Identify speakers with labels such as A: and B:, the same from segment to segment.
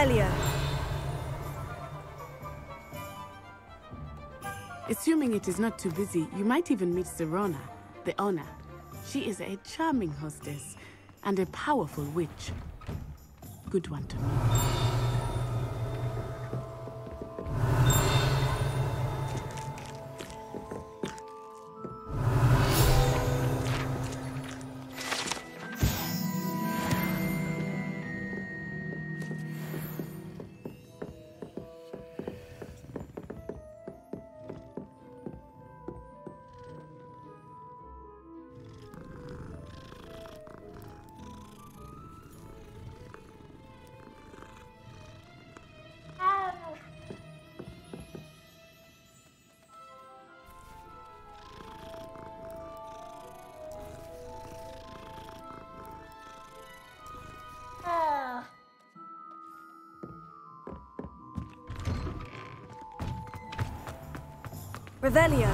A: Revelio.
B: Assuming it is not too busy, you might even meet Sirona, the owner. She is a charming hostess and a powerful witch. Good one to know.
A: Revelio.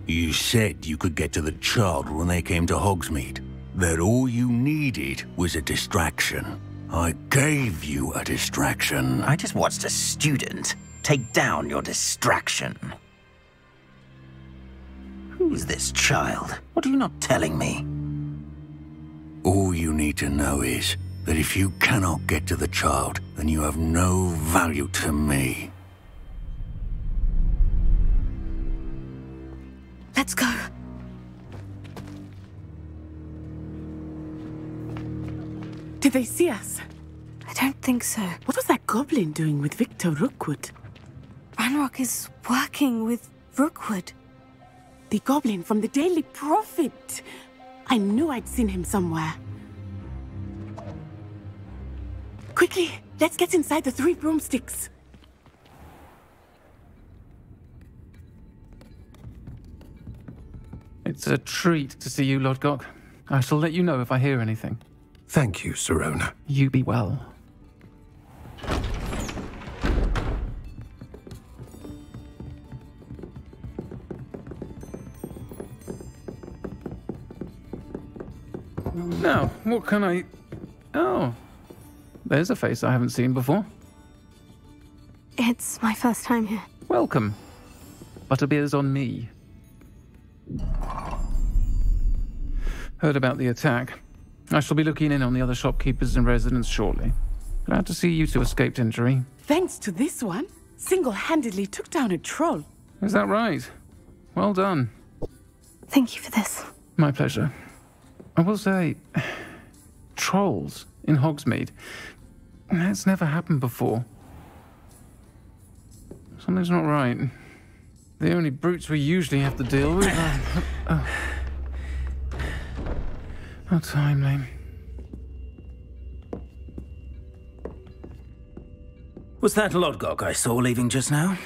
C: You said you could get to the child when they came to Hogsmeade. That all you needed was a distraction. I gave you a distraction.
D: I just watched a student take down your distraction. Who's this child? What are you not telling me?
C: All you need to know is that if you cannot get to the child, then you have no value to me.
A: Let's go.
B: Did they see us?
A: I don't think so.
B: What was that goblin doing with Victor Rookwood?
A: Ranrock is working with Rookwood.
B: The goblin from the Daily Prophet. I knew I'd seen him somewhere. Quickly, let's get inside the 3 broomsticks.
E: It's a treat to see you, Lodgok. I shall let you know if I hear anything.
F: Thank you, Sirona.
E: You be well. Now, what can I... Oh, there's a face I haven't seen before.
A: It's my first time here.
E: Welcome. Butterbeer's on me. Heard about the attack. I shall be looking in on the other shopkeepers and residents shortly. Glad to see you two escaped injury.
B: Thanks to this one, single-handedly took down a troll.
E: Is that right? Well done.
A: Thank you for this.
E: My pleasure. I will say, trolls in Hogsmeade. That's never happened before. Something's not right. The only brutes we usually have to deal with are... How timely.
D: Was that Lodgok I saw leaving just now?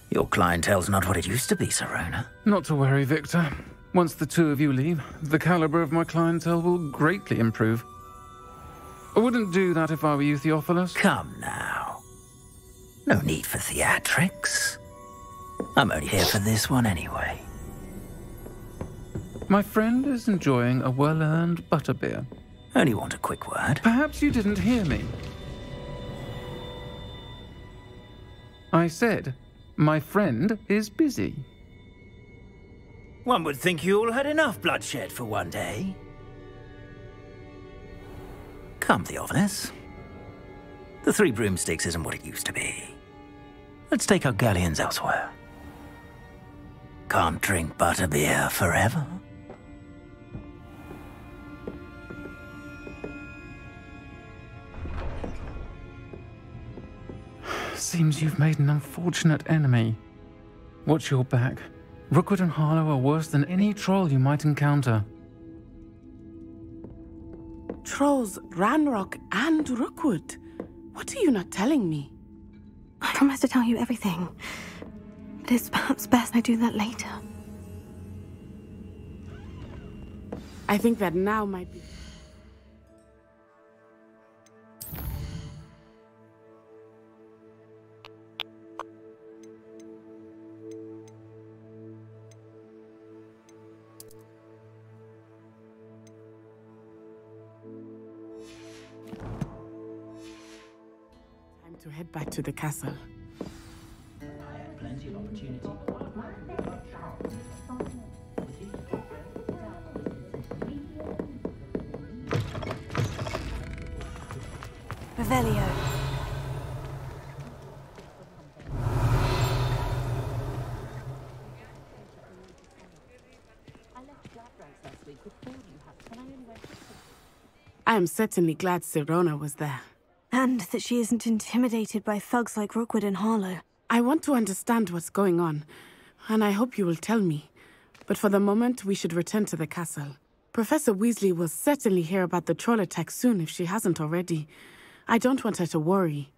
D: Your clientele's not what it used to be, Sirona.
E: Not to worry, Victor. Once the two of you leave, the caliber of my clientele will greatly improve. I wouldn't do that if I were you, Theophilus.
D: Come now. No need for theatrics. I'm only here for this one anyway.
E: My friend is enjoying a well-earned butterbeer.
D: Only want a quick word.
E: Perhaps you didn't hear me. I said, my friend is busy.
D: One would think you all had enough bloodshed for one day. Come, Theophilus. The 3 broomsticks isn't what it used to be. Let's take our galleons elsewhere. Can't drink butterbeer forever.
E: seems you've made an unfortunate enemy. Watch your back. Rookwood and Harlow are worse than any troll you might encounter.
B: Trolls, Ranrock, and Rookwood. What are you not telling me?
A: I promise to tell you everything, but it's perhaps best I do that later.
B: I think that now might be... Time to head back to the castle.
D: I had plenty of opportunity.
A: Revelio.
B: I am certainly glad Sirona was there.
A: And that she isn't intimidated by thugs like Rookwood and Harlow.
B: I want to understand what's going on, and I hope you will tell me. But for the moment, we should return to the castle. Professor Weasley will certainly hear about the troll attack soon if she hasn't already. I don't want her to worry.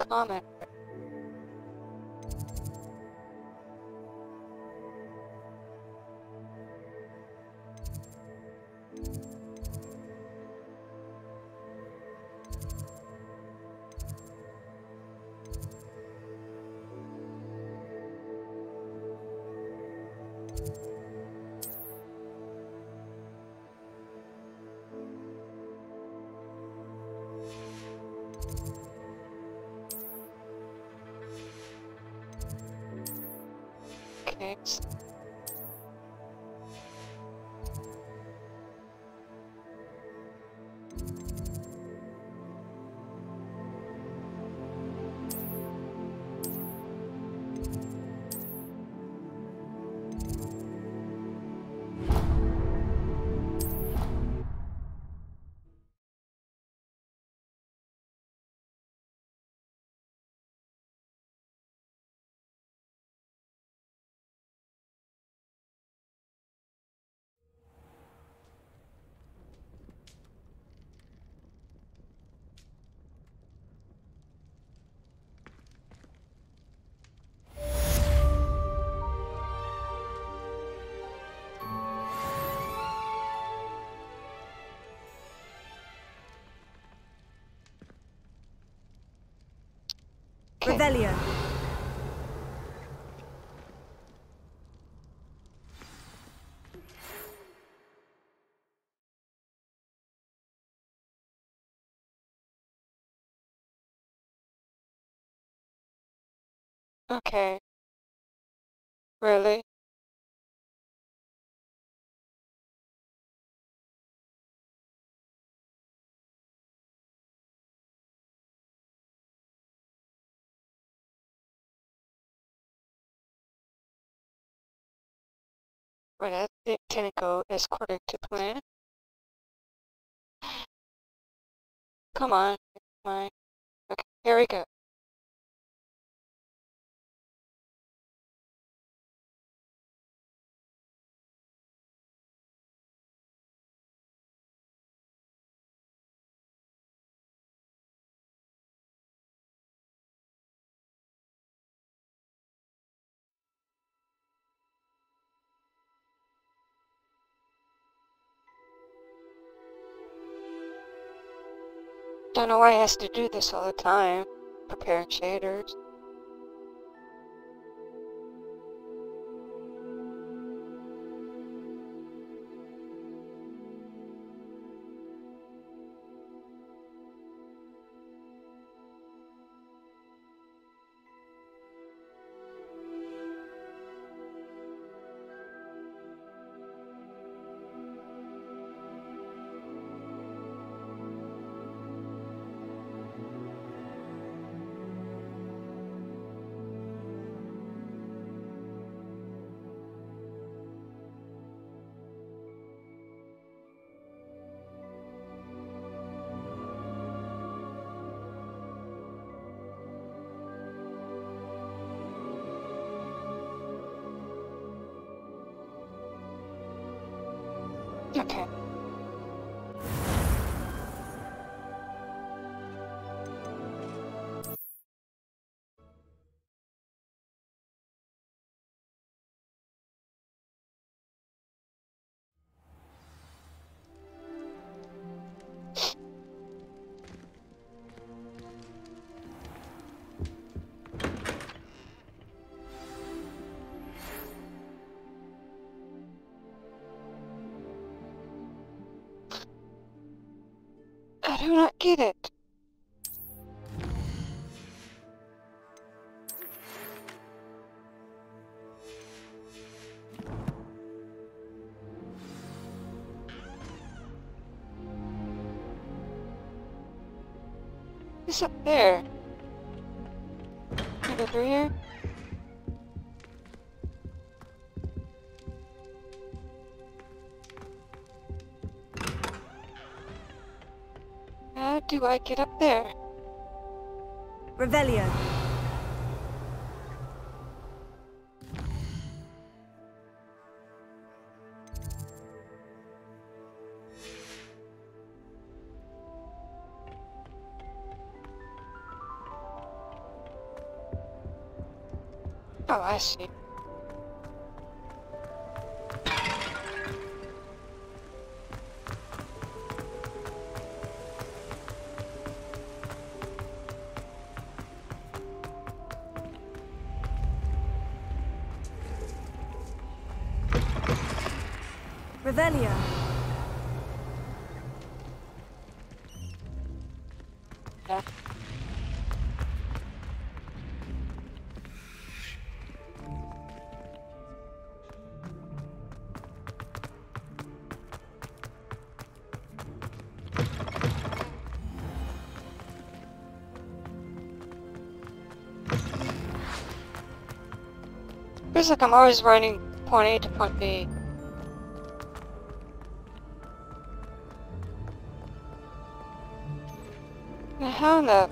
G: Comment. Okay.
A: Revelio.
G: Okay. Really? Wait, I think can it go as according to plan? Come on. Come on. Okay, here we go. Don't know why he has to do this all the time. Preparing shaders. Okay. I do not get it. What's up there? Can I go through here? How do I get up there?
A: Revelio.
G: Oh, I see.
A: Revelio.
G: Yeah. Feels like I'm always running point A to point B. Now how in the...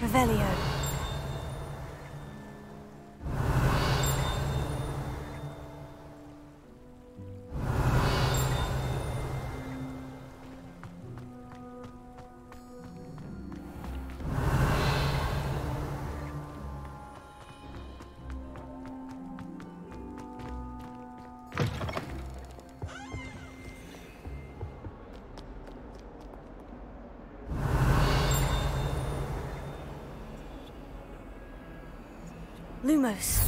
A: Revelio. Lumos.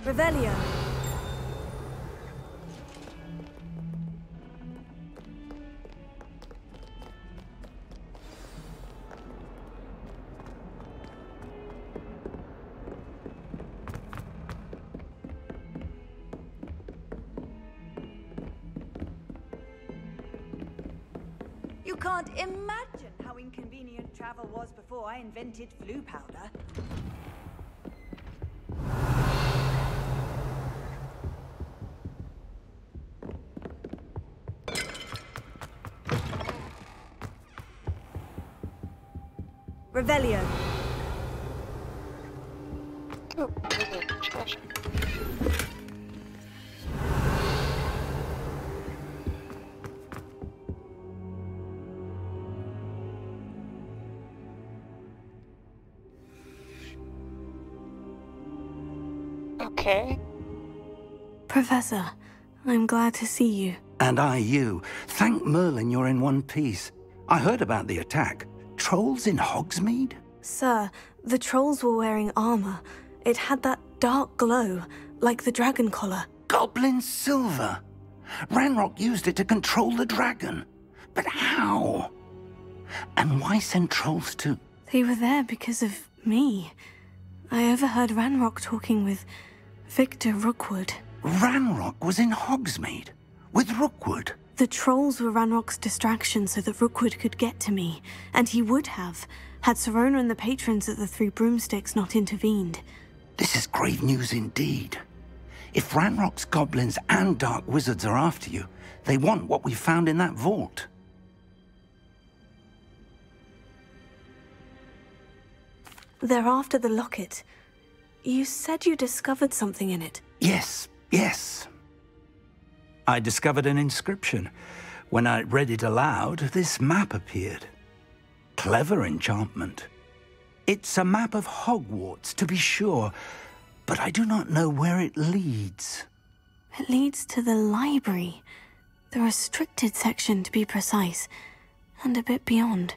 A: Revelio.
H: You can't imagine how inconvenient travel was before I invented flu powder.
A: Revelio.
G: Oh, really? Trash. Okay.
A: Professor, I'm glad to see you.
C: And I you. Thank Merlin you're in one piece. I heard about the attack. Trolls in Hogsmeade?
A: Sir, the trolls were wearing armor. It had that dark glow, like the dragon collar.
C: Goblin silver. Ranrock used it to control the dragon. But how? And why send trolls to...
A: They were there because of me. I overheard Ranrock talking with Victor Rookwood.
C: Ranrock was in Hogsmeade with Rookwood.
A: The trolls were Ranrock's distraction so that Rookwood could get to me, and he would have, had Sirona and the patrons at the Three Broomsticks not intervened.
I: This is grave news indeed. If Ranrock's goblins and dark wizards are after you, they want what we found in that vault.
A: They're after the locket. You said you discovered something in it.
I: Yes. I discovered an inscription. When I read it aloud, this map appeared. Clever enchantment. It's a map of Hogwarts, to be sure, but I do not know where it leads.
A: It leads to the library. The restricted section, to be precise, and a bit beyond.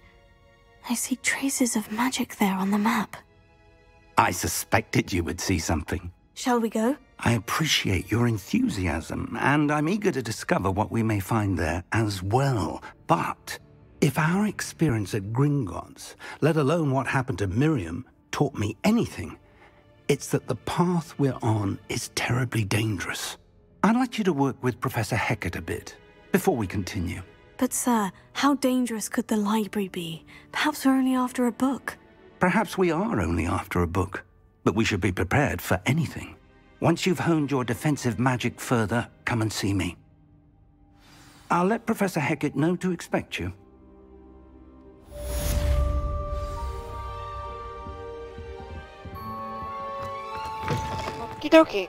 A: I see traces of magic there on the map.
I: I suspected you would see something.
A: Shall we go?
I: I appreciate your enthusiasm, and I'm eager to discover what we may find there as well. But if our experience at Gringotts, let alone what happened to Miriam, taught me anything, it's that the path we're on is terribly dangerous. I'd like you to work with Professor Hecat a bit before we continue.
A: But sir, how dangerous could the library be? Perhaps we're only after a book.
I: Perhaps we are only after a book, but we should be prepared for anything. Once you've honed your defensive magic further, come and see me. I'll let Professor Hecat know to expect you.
G: Okie dokie.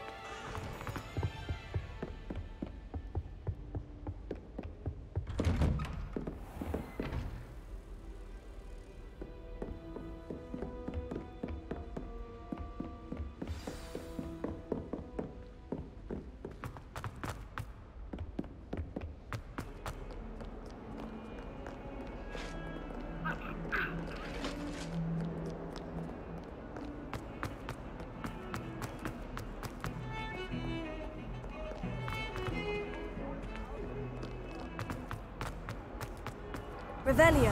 A: Revelio.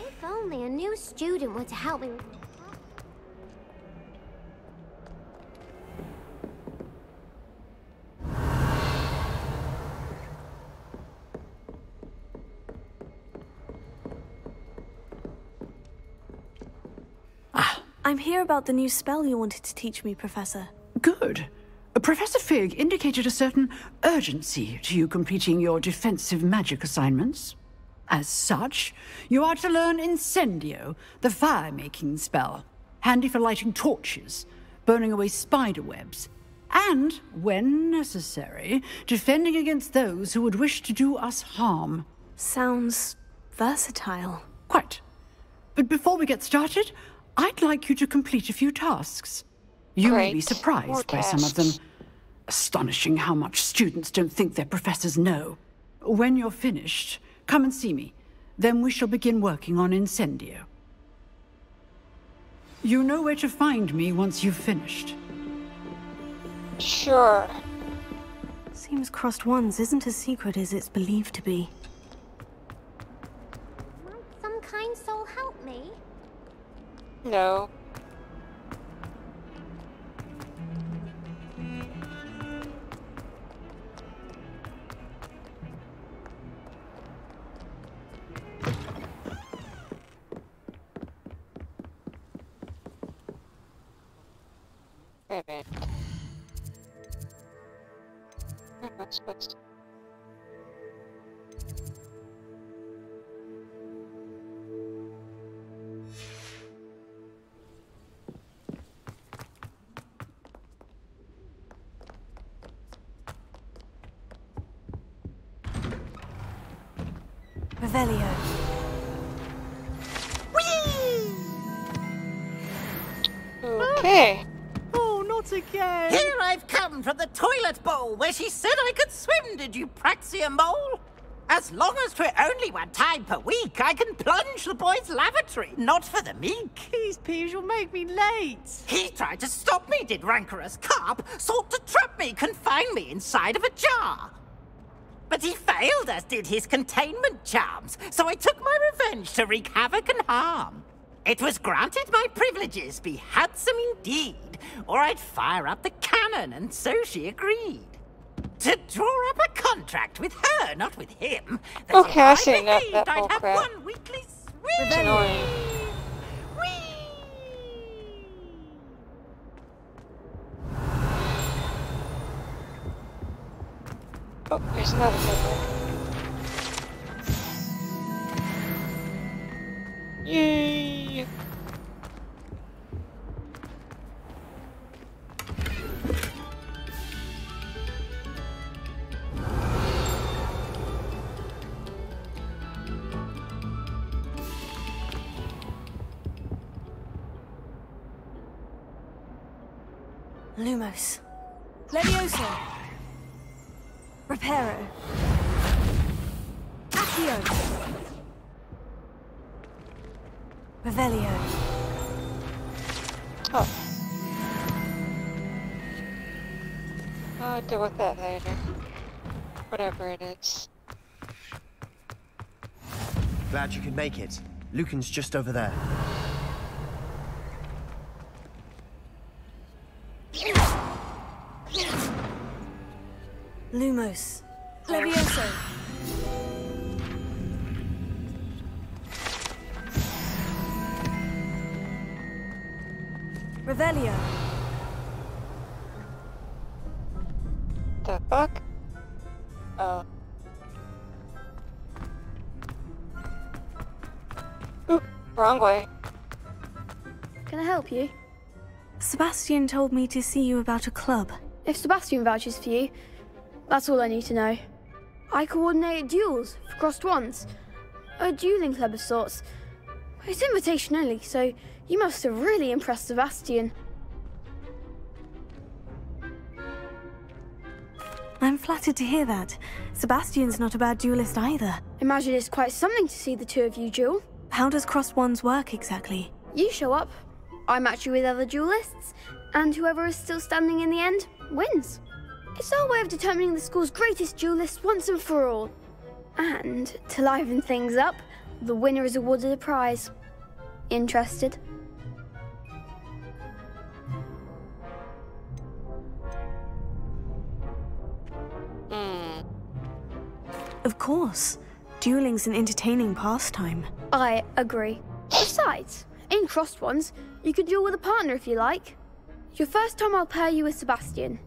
J: If only a new student were to help me.
A: I'm here about the new spell you wanted to teach me, Professor.
K: Good. Professor Fig indicated a certain urgency to you completing your defensive magic assignments. As such, you are to learn Incendio, the fire-making spell, handy for lighting torches, burning away spider webs, and, when necessary, defending against those who would wish to do us harm.
A: Sounds versatile.
K: Quite. But before we get started, I'd like you to complete a few tasks. You may be surprised by some of them. Astonishing how much students don't think their professors know. When you're finished, come and see me. Then we shall begin working on Incendio. You know where to find me once you've finished.
G: Sure.
A: Seems crossed ones isn't as secret as it's believed to be.
J: Might some kind soul help me?
G: No. Wait a minute. What's...
A: Revelio.
G: Okay.
L: Oh, not again! Here I've come from the toilet bowl where she said I could swim, did you praxia mole? As long as 'twere only one time per week, I can plunge the boy's lavatory, not for the meek. Please, Peeves, you'll make me late. He tried to stop me, did rancorous carp, sought to trap me, confine me inside of a jar. But he failed, as did his containment charms, so I took my revenge to wreak havoc and harm. It was granted my privileges be handsome indeed, or I'd fire up the cannon, and so she agreed. To draw up a contract with her, not with him. That
G: Okay, I see
L: if I
G: that
L: behaved,
G: whole
L: I'd have
G: crap.
L: one weekly swing.
G: It's annoying. Oh, there's another one. Yay!
A: Lumos. Levioso. Reparo. Accio. Revelio.
G: Oh. I'll deal with that later. Whatever it is.
M: Glad you could make it. Lucan's just over there.
A: Lumos. Levioso. Revelio.
G: The fuck? Oh. Oop, wrong way.
N: Can I help you?
A: Sebastian told me to see you about a club.
N: If Sebastian vouches for you, that's all I need to know. I coordinate duels for crossed wands. A dueling club of sorts. It's invitation only, so you must have really impressed Sebastian.
A: I'm flattered to hear that. Sebastian's not a bad duelist either.
N: Imagine it's quite something to see the two of you duel.
A: How does crossed wands work exactly?
N: You show up, I match you with other duelists, and whoever is still standing in the end wins. It's our way of determining the school's greatest duelist once and for all. And to liven things up, the winner is awarded a prize. Interested?
A: Of course. Dueling's an entertaining pastime.
N: I agree. Besides, in crossed ones, you could duel with a partner if you like. Your first time I'll pair you with Sebastian.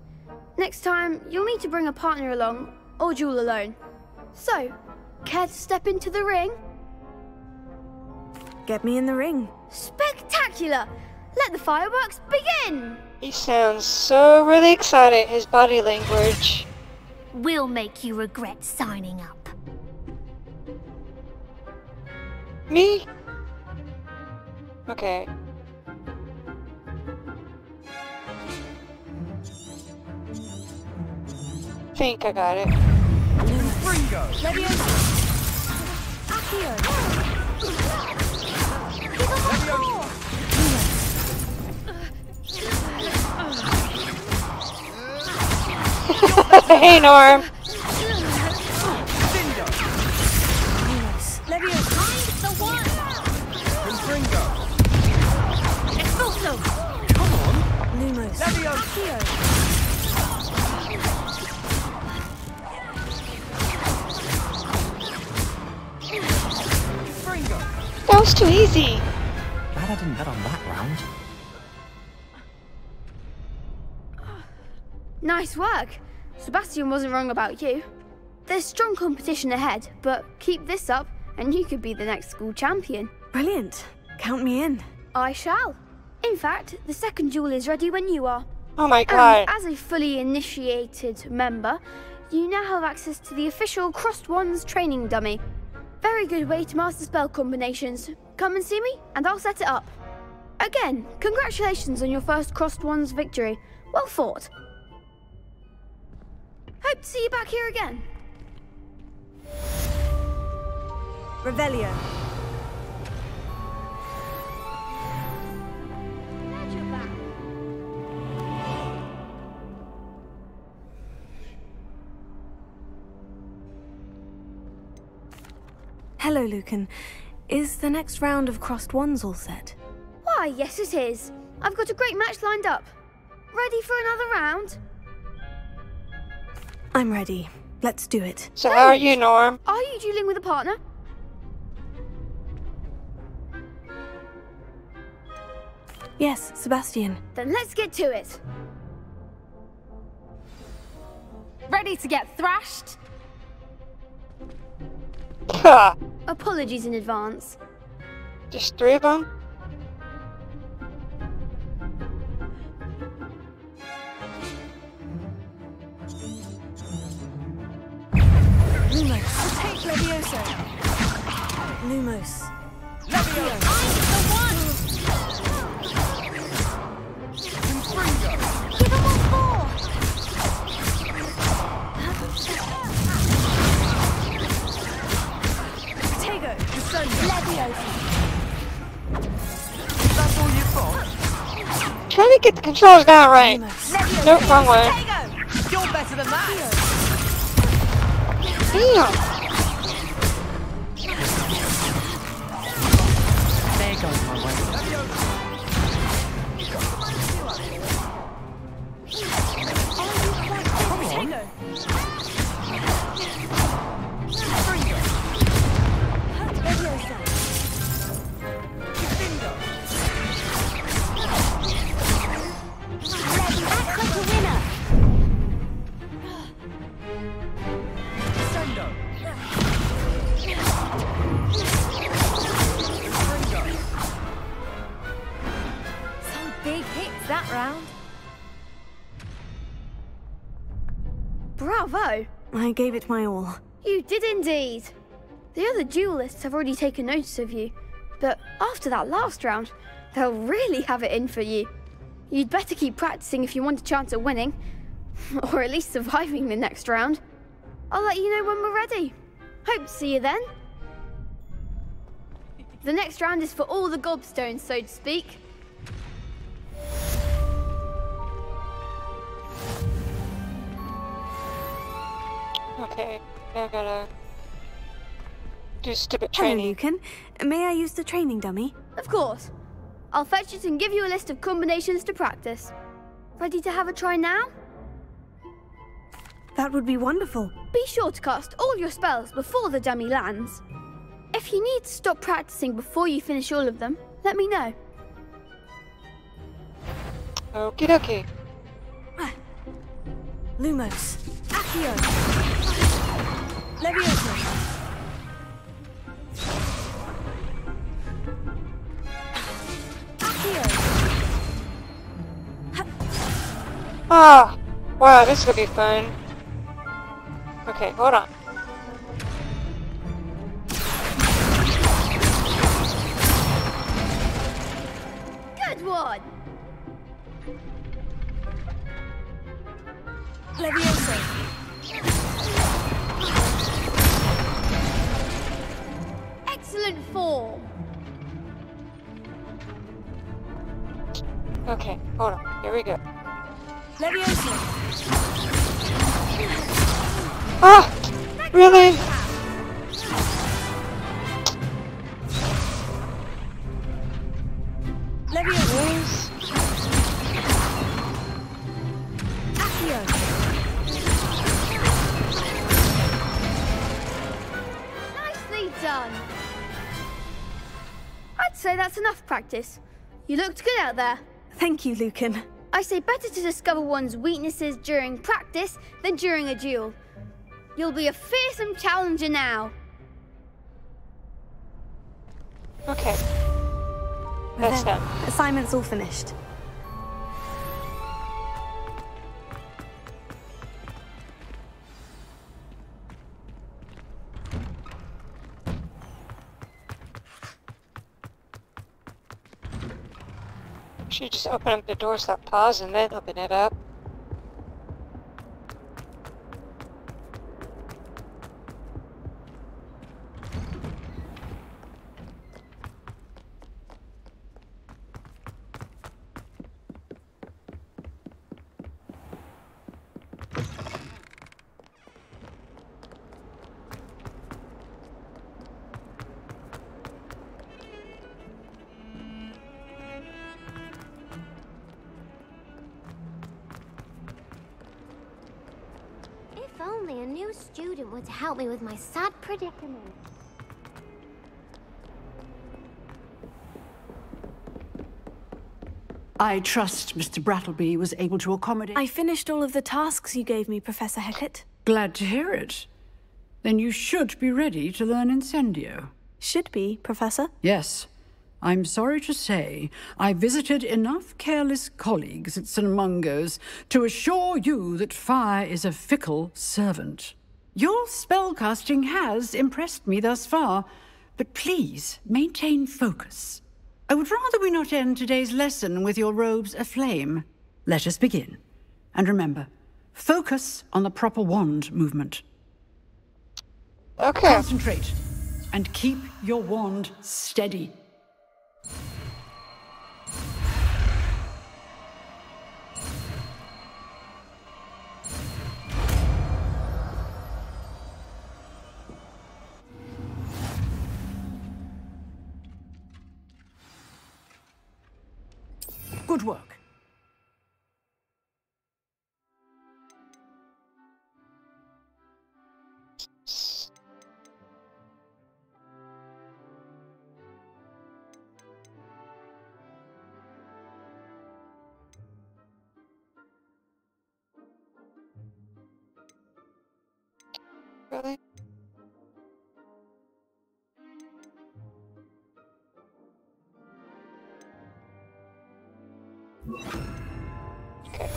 N: Next time, you'll need to bring a partner along, or duel alone. So, care to step into the ring?
A: Get me in the ring.
N: Spectacular! Let the fireworks begin!
G: He sounds so really excited, his body language.
J: We'll make you regret signing up.
G: Me? Okay. Think I got it.
M: Ringo!
N: Levioso!
G: Hey, Norm.
N: Levioso!
J: Find the one!
M: Ringo!
J: Expulso!
M: Come on!
A: Lumos.
M: Levioso! Ringo!
G: That was too easy.
D: Glad I didn't bet on that round.
N: Nice work. Sebastian wasn't wrong about you. There's strong competition ahead, but keep this up and you could be the next school champion.
A: Brilliant. Count me in.
N: I shall. In fact, the second duel is ready when you are.
G: Oh my god.
N: And as a fully initiated member, you now have access to the official Crossed Wands training dummy. Very good way to master spell combinations. Come and see me, and I'll set it up. Again, congratulations on your first Crossed Wands victory. Well fought. Hope to see you back here again.
A: Revelio. Hello, Lucan. Is the next round of crossed wands all set?
N: Why, yes it is. I've got a great match lined up. Ready for another round?
A: I'm ready. Let's do it.
G: So how are you, Norm?
N: Are you dueling with a partner?
A: Yes, Sebastian.
N: Then let's get to it.
O: Ready to get thrashed?
N: Apologies in advance.
G: Just 3 of them?
A: Lumos. Take Levioso. Lumos.
J: Levioso. I'm the one! Give him one more!
A: Tego.
J: Levioso.
M: That's all you've got?
G: Trying to get the controls down right. Nope, wrong way.
M: You're better than that!
G: Damn.
M: There goes my way. Come on.
J: Act like a winner!
O: Some big hits that round.
N: Bravo!
A: I gave it my all.
N: You did indeed. The other duelists have already taken notice of you, but after that last round, they'll really have it in for you. You'd better keep practicing if you want a chance at winning, or at least surviving the next round. I'll let you know when we're ready. Hope to see you then. The next round is for all the gobstones, so to speak.
G: Okay, now I gotta do stupid
A: Hello,
G: training.
A: Lucan. May I use the training dummy?
N: Of course. I'll fetch it and give you a list of combinations to practice. Ready to have a try now?
A: That would be wonderful.
N: Be sure to cast all your spells before the dummy lands. If you need to stop practicing before you finish all of them, let me know.
G: Okie dokie.
A: Lumos. Accio. Levioso.
G: Ah! Wow, this is gonna be fun. Okay, hold on.
N: Good one!
A: Levioso.
N: Excellent form!
G: Okay, hold on. Here we go.
A: Levioso.
G: Ah! Really?
A: Levioso. Accio.
N: Nicely done! I'd say that's enough practice. You looked good out there.
A: Thank you, Lucan.
N: I say better to discover one's weaknesses during practice than during a duel. You'll be a fearsome challenger now.
G: Okay. That's done.
A: Assignment's all finished.
G: Should just open up the door, stop, pause, and then open it up.
J: new student were to help me with my sad predicament.
K: I trust Mr. Brattleby was able to accommodate...
A: I finished all of the tasks you gave me, Professor Hecat.
K: Glad to hear it. Then you should be ready to learn Incendio.
A: Should be, Professor?
K: Yes. I'm sorry to say, I visited enough careless colleagues at St. Mungo's to assure you that fire is a fickle servant. Your spellcasting has impressed me thus far, but please maintain focus. I would rather we not end today's lesson with your robes aflame. Let us begin. And remember, focus on the proper wand movement.
G: Okay.
K: Concentrate, and keep your wand steady. Good work.
G: Really? Okay.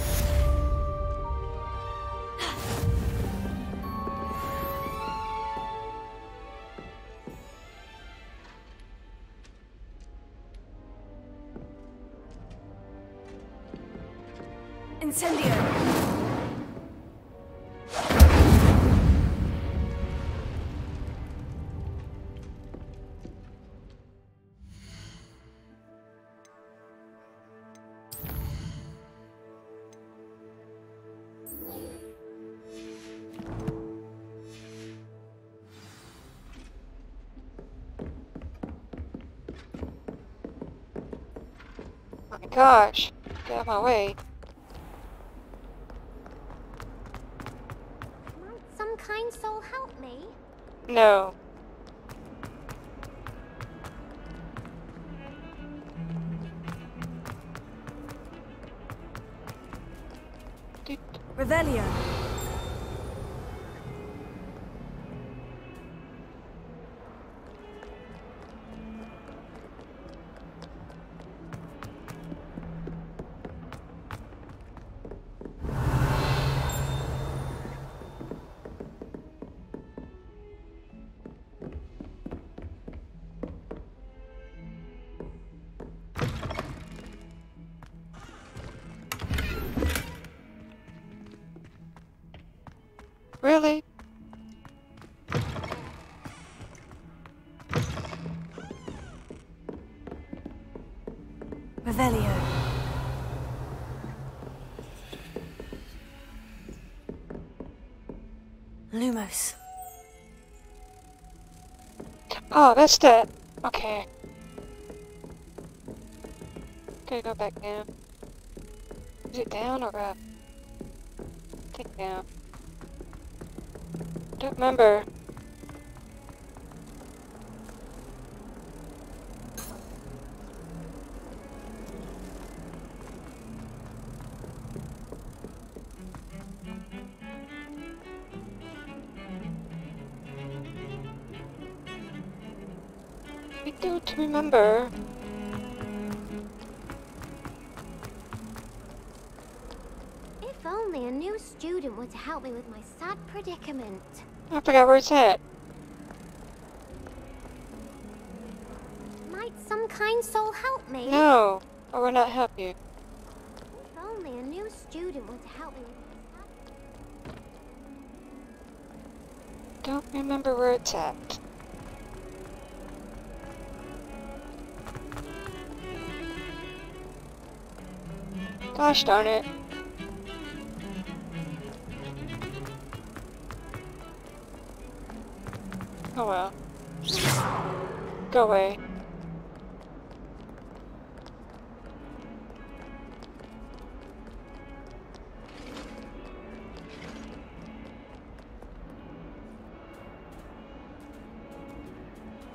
A: Incendio!
G: Oh my gosh. Get out of my way.
J: Might some kind soul help me?
G: No.
A: Revelio.
G: Really?
A: Revelio. Lumos.
G: Oh, that's that. Okay. Gotta go back down. Is it down or up? I think down. Don't remember. I don't remember.
J: If only a new student were to help me with my sad predicament.
G: I forgot where it's at.
J: Might some kind soul help me?
G: No, I will not help you.
J: If only a new student were to help me with my sad...
G: Don't remember where it's at. Gosh darn it. Oh well. Go away.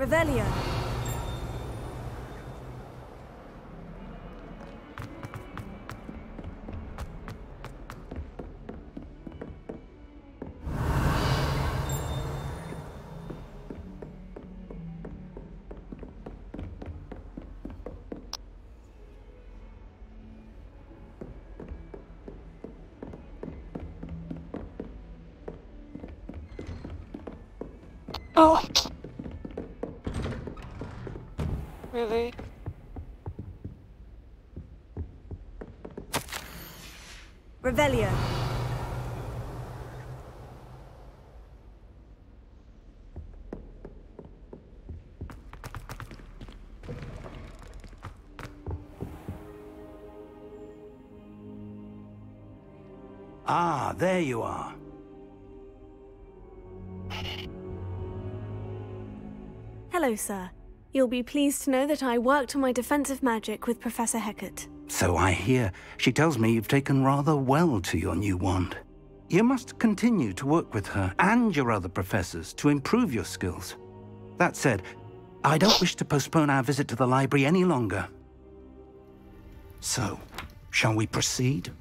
P: Revelio.
G: Oh! Really?
P: Revelio.
I: Ah, there you are.
A: Hello, sir. You'll be pleased to know that I worked on my defensive magic with Professor Hecat.
I: So I hear. She tells me you've taken rather well to your new wand. You must continue to work with her and your other professors to improve your skills. That said, I don't wish to postpone our visit to the library any longer. So, shall we proceed?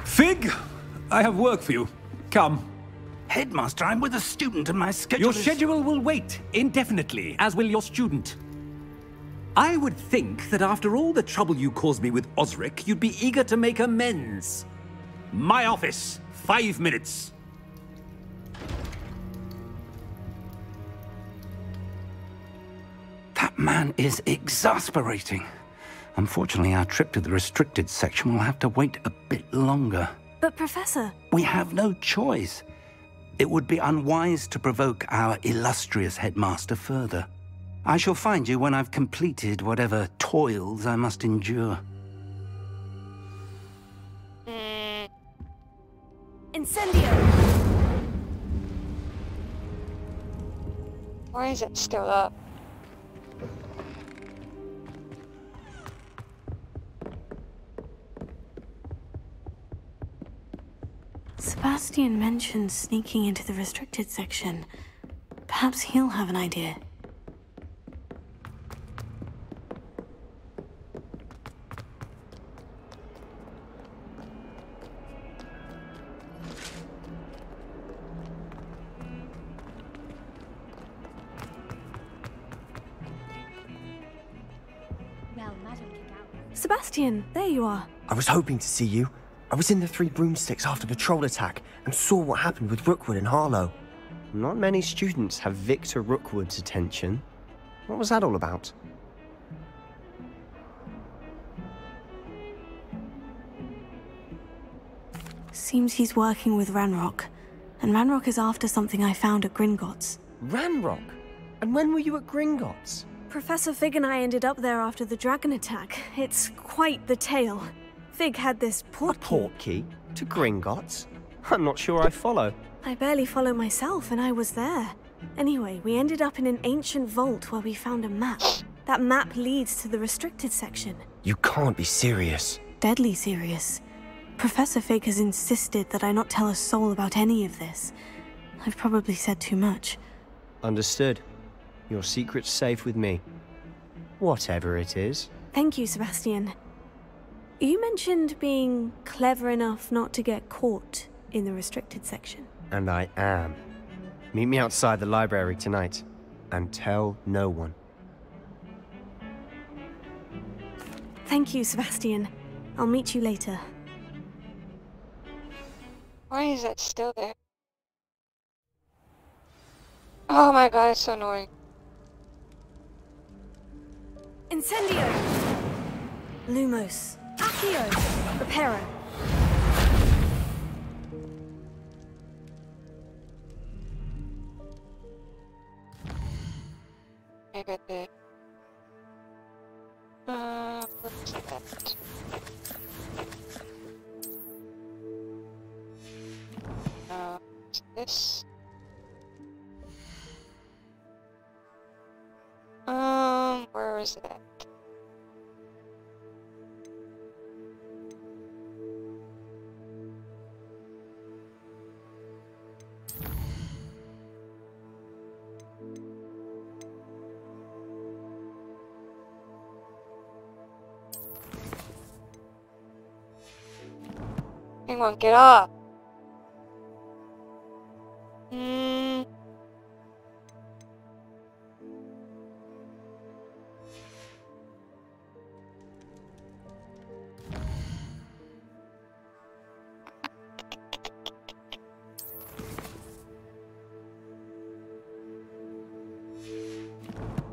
Q: Fig! I have work for you. Come.
I: Headmaster, I'm with a student and my schedule
Q: Your schedule will wait indefinitely, as will your student. I would think that after all the trouble you caused me with Osric, you'd be eager to make amends. My office, 5 minutes.
I: That man is exasperating. Unfortunately, our trip to the restricted section will have to wait a bit longer.
A: But, Professor...
I: We have no choice. It would be unwise to provoke our illustrious headmaster further. I shall find you when I've completed whatever toils I must endure.
P: Incendio!
G: Why is it still up?
A: Sebastian mentioned sneaking into the restricted section. Perhaps he'll have an idea.
J: Well, Madam
A: Sebastian, there you are.
M: I was hoping to see you. I was in the Three Broomsticks after the troll attack and saw what happened with Rookwood and Harlow. Not many students have Victor Rookwood's attention. What was that all about?
A: Seems he's working with Ranrock. And Ranrock is after something I found at Gringotts.
M: Ranrock? And when were you at Gringotts?
A: Professor Fig and I ended up there after the dragon attack. It's quite the tale. Fig had this portkey.
M: A portkey? To Gringotts? I'm not sure I follow.
A: I barely follow myself, and I was there. Anyway, we ended up in an ancient vault where we found a map. That map leads to the restricted section.
M: You can't be serious.
A: Deadly serious. Professor Fig has insisted that I not tell a soul about any of this. I've probably said too much.
M: Understood. Your secret's safe with me. Whatever it is.
A: Thank you, Sebastian. You mentioned being clever enough not to get caught in the restricted section.
M: And I am. Meet me outside the library tonight. And tell no one.
A: Thank you, Sebastian. I'll meet you later.
G: Why is that still there? Oh my god, it's so annoying.
P: Incendio!
A: Lumos.
P: Accio! Reparo.
G: I got that. What's that? What's this? Where is that? Thing won't get off.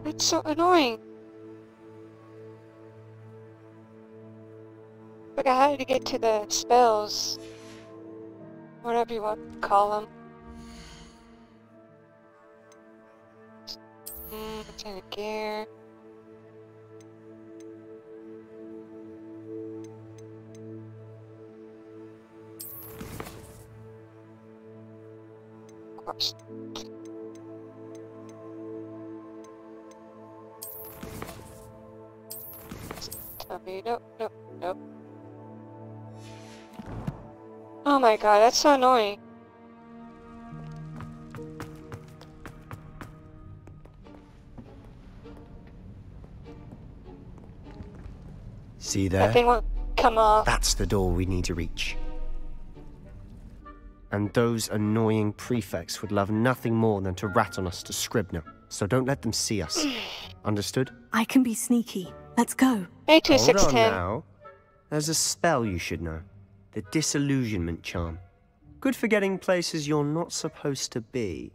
G: That's so annoying. Like I had to get to the spells. Whatever you want to call them. It's in a gear. Of course. Tell me, nope, nope, nope. Oh my god, that's so annoying.
M: See there?
G: That thing won't come off.
M: That's the door we need to reach. And those annoying prefects would love nothing more than to rat on us to Scribner. So don't let them see us. Understood?
A: I can be sneaky. Let's go.
M: Hold on now. There's a spell you should know. The Disillusionment Charm. Good for getting places you're not supposed to be.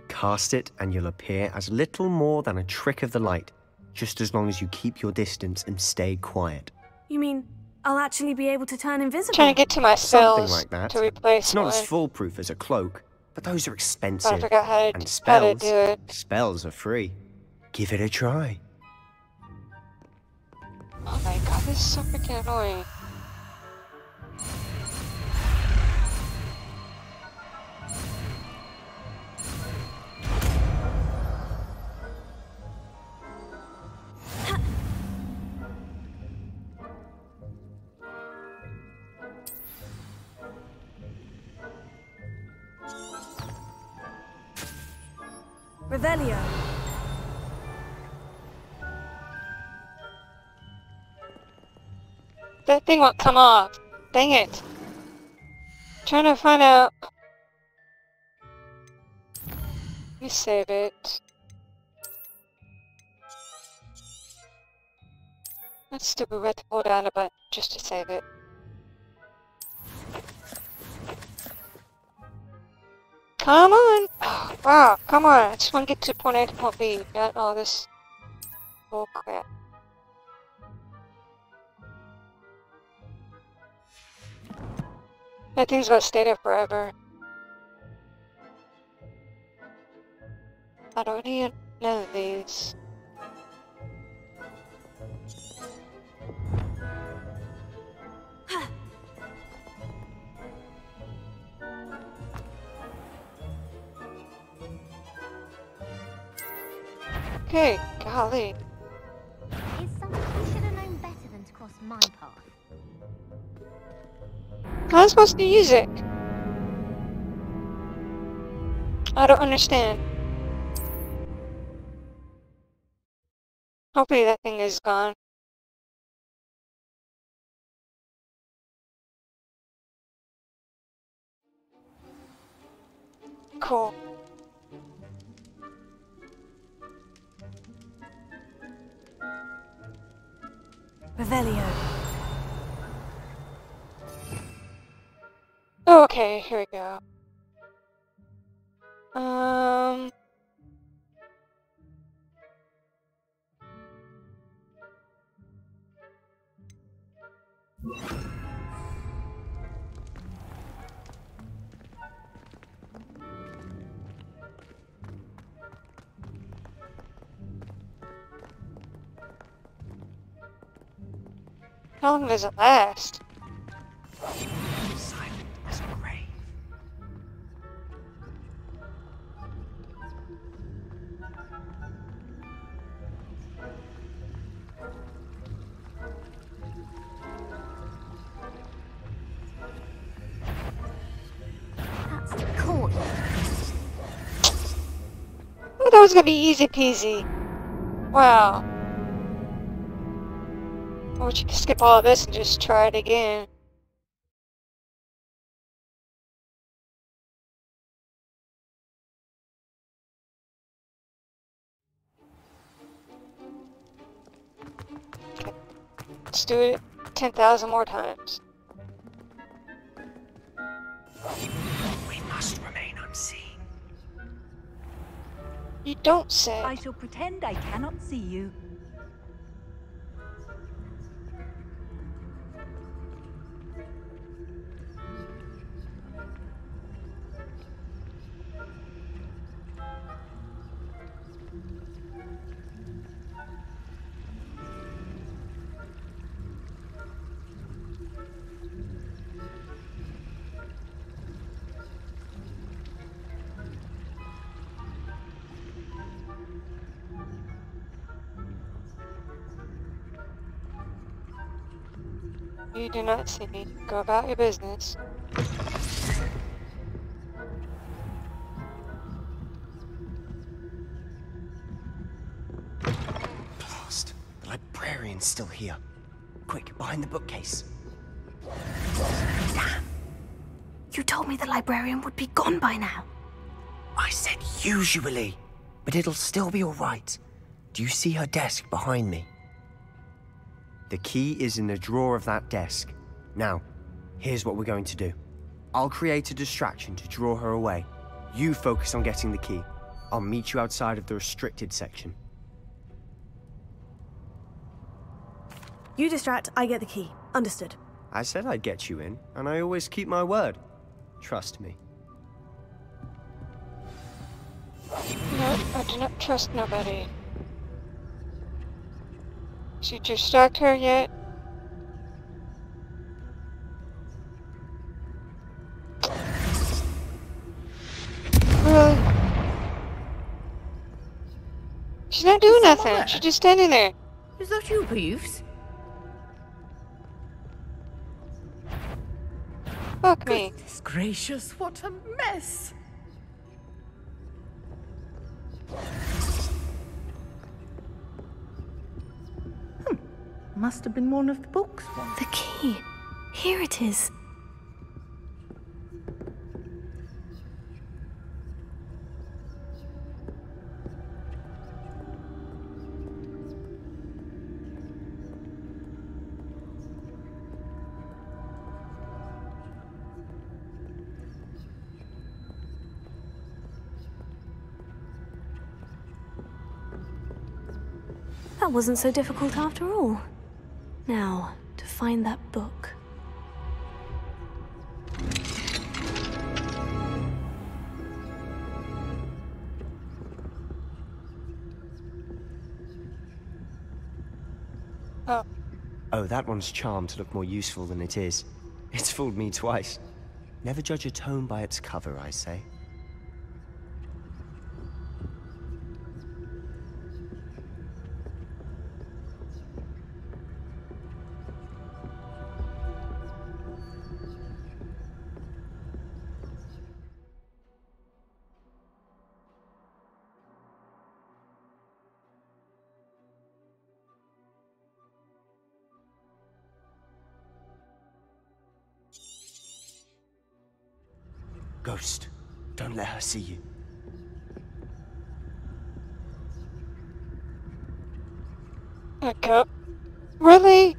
M: Cast it and you'll appear as little more than a trick of the light, just as long as you keep your distance and stay quiet.
A: You mean I'll actually be able to turn invisible?
G: Trying to get to my spells
M: Something like that.
G: to replace
M: It's not
G: one.
M: as foolproof as a cloak, but those are
G: But
M: expensive.
G: I forgot how to,
M: and
G: how to
M: spells,
G: do it.
M: spells are free. Give it a try.
G: Oh my god, this is so freaking annoying.
P: Revelio.
G: That thing won't come off. Dang it. Trying to find out. Let me save it. That's stupid. We have to hold down a button just to save it. Come on! Oh, wow, come on. I just want to get to point A to point B. Not all this bull crap. That thing's gonna stay there forever. I don't need none of these. Okay, golly.
J: Is something I should have known better than to cross my path?
G: How am I supposed to use it? I don't understand. Hopefully that thing is gone. Cool.
P: Revelio.
G: Okay, here we go. How long does it last?
Q: Silent as a grave.
J: That's the court.
G: Oh, that was gonna be easy peasy. Wow. I wish you could skip all of this and just try it again. Let's do it 10,000 more times.
M: We must remain unseen.
G: You don't say.
H: I shall pretend I cannot see you.
G: You do not see me. Go about your business.
M: Blast. The librarian's still here. Quick, behind the bookcase.
A: Damn. You told me the librarian would be gone by now.
M: I said usually, but it'll still be all right. Do you see her desk behind me? The key is in the drawer of that desk. Now, here's what we're going to do. I'll create a distraction to draw her away. You focus on getting the key. I'll meet you outside of the restricted section.
P: You distract, I get the key. Understood.
M: I said I'd get you in, and I always keep my word. Trust me.
G: No, I do not trust nobody. Did you distract her yet? Really? She's not doing nothing. She's just standing there.
P: Is that you, Peeves?
G: Fuck me.
B: Goodness gracious, what a mess!
P: Must have been one of the books.
A: The key. Here it is. That wasn't so difficult after all. Now, to find that book.
M: Oh, that one's charmed to look more useful than it is. It's fooled me twice. Never judge a tome by its cover, I say. Ghost, don't let her see you.
G: Okay. Really?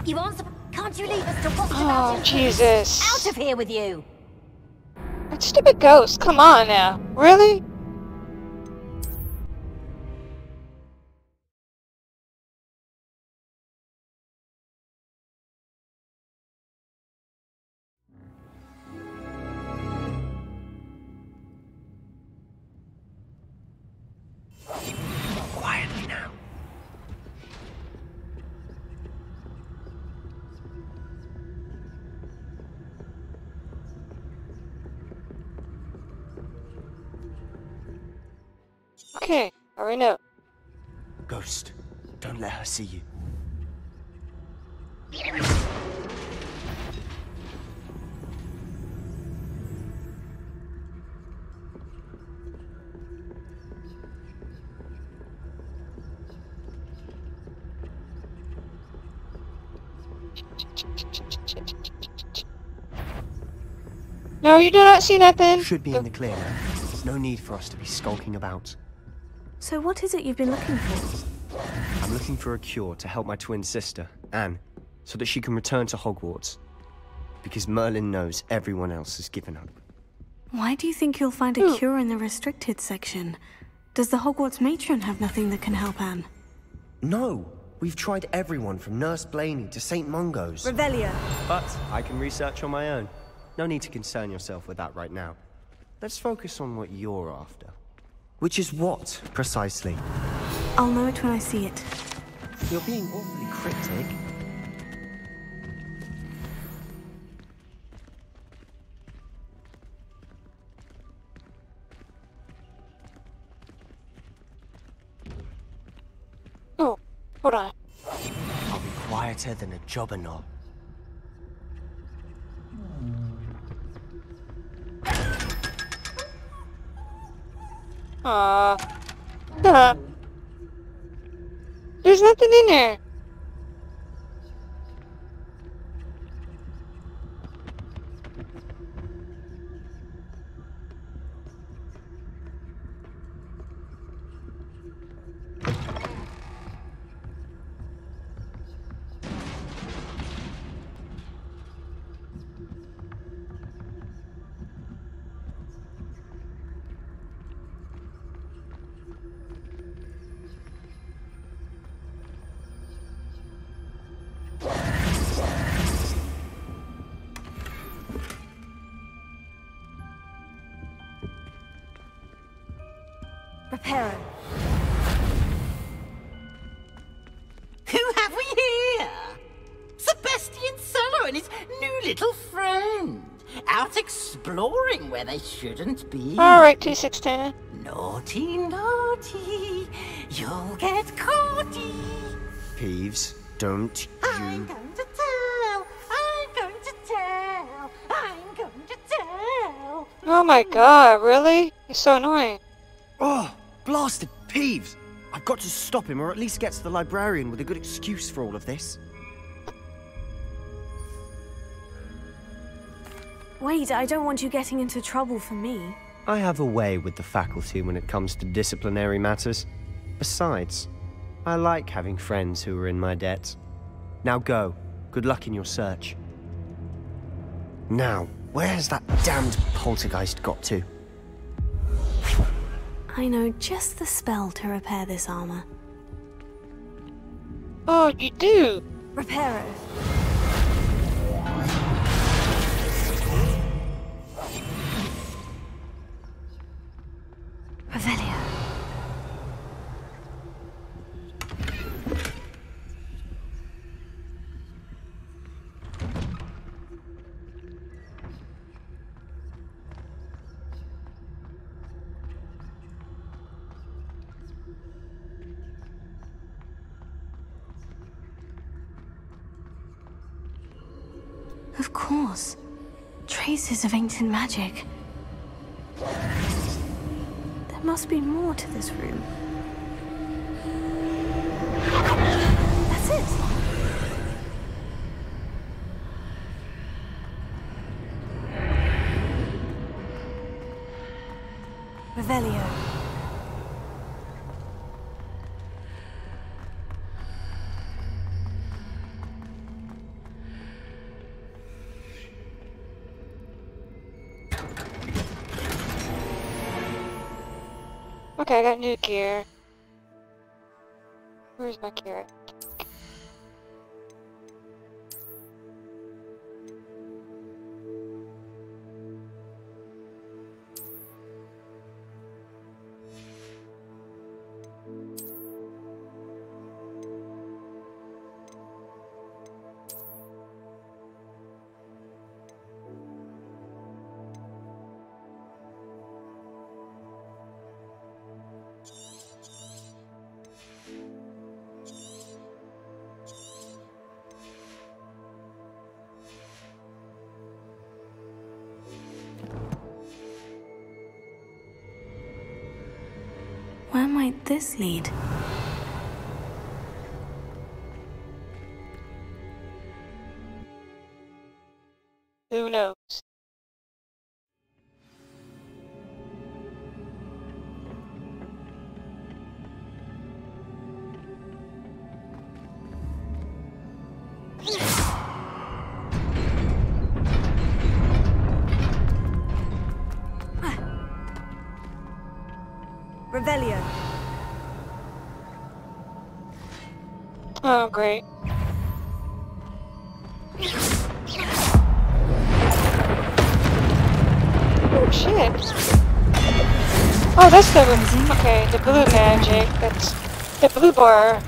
O: You answer. Can't you leave us to watch about it?
G: Jesus.
O: Out of here with you!
G: That stupid ghost, come on now. Really?
M: Quietly now.
G: Okay, I know.
M: Ghost, don't let her see you.
G: No, you do not see nothing.
M: Should be in the clear now. There's no need for us to be skulking about.
P: So what is it you've been looking for?
M: I'm looking for a cure to help my twin sister, Anne, so that she can return to Hogwarts. Because Merlin knows everyone else has given up.
A: Why do you think you'll find a cure in the restricted section? Does the Hogwarts matron have nothing that can help Anne?
M: No! We've tried everyone from Nurse Blaney to St. Mungo's.
P: Revelia.
M: But I can research on my own. No need to concern yourself with that right now. Let's focus on what you're after. Which is what, precisely?
A: I'll know it when I see it.
M: You're being awfully cryptic.
G: Oh, hold on.
M: I'll be quieter than a jobberknoll.
G: There's nothing in there.
P: Reparo.
L: Who have we here? Sebastian Solo and his new little friend. Out exploring where they shouldn't be.
G: Alright, 2610.
L: Naughty, naughty. You'll get caughty.
M: Peeves, don't
L: I'm going to tell. I'm going to tell. I'm going to tell.
G: Oh my god, really? He's so annoying.
M: Oh, blasted Peeves! I've got to stop him, or at least get to the librarian with a good excuse for all of this.
P: Wait, I don't want you getting into trouble for me.
M: I have a way with the faculty when it comes to disciplinary matters. Besides, I like having friends who are in my debt. Now go. Good luck in your search. Now, where's that damned poltergeist got to?
A: I know just the spell to repair this armor.
G: Oh, you do?
P: Reparo.
A: Revelia. Of course. Traces of ancient magic. There must be more to this room. That's it!
P: Revelio.
G: Okay, I got new gear. Where's my gear?
A: Where might this lead?
P: Revelio.
G: Oh, great. Oh, shit. Oh, that's the... Okay, the blue magic. That's the blue bar.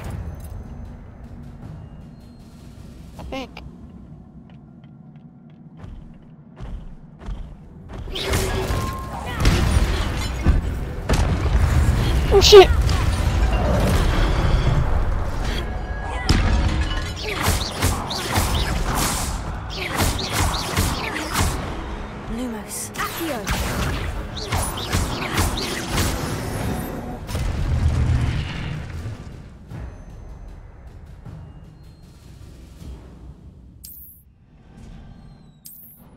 G: I think. Oh, shit.
P: Lumos. Accio.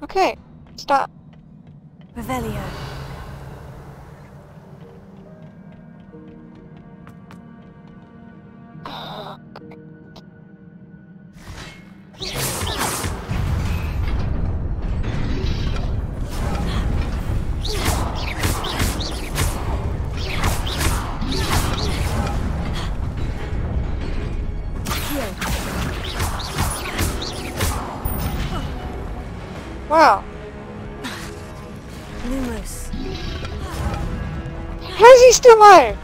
G: Okay, stop.
P: Revelio.
G: Wow.
P: Lumos.
G: How is he still alive?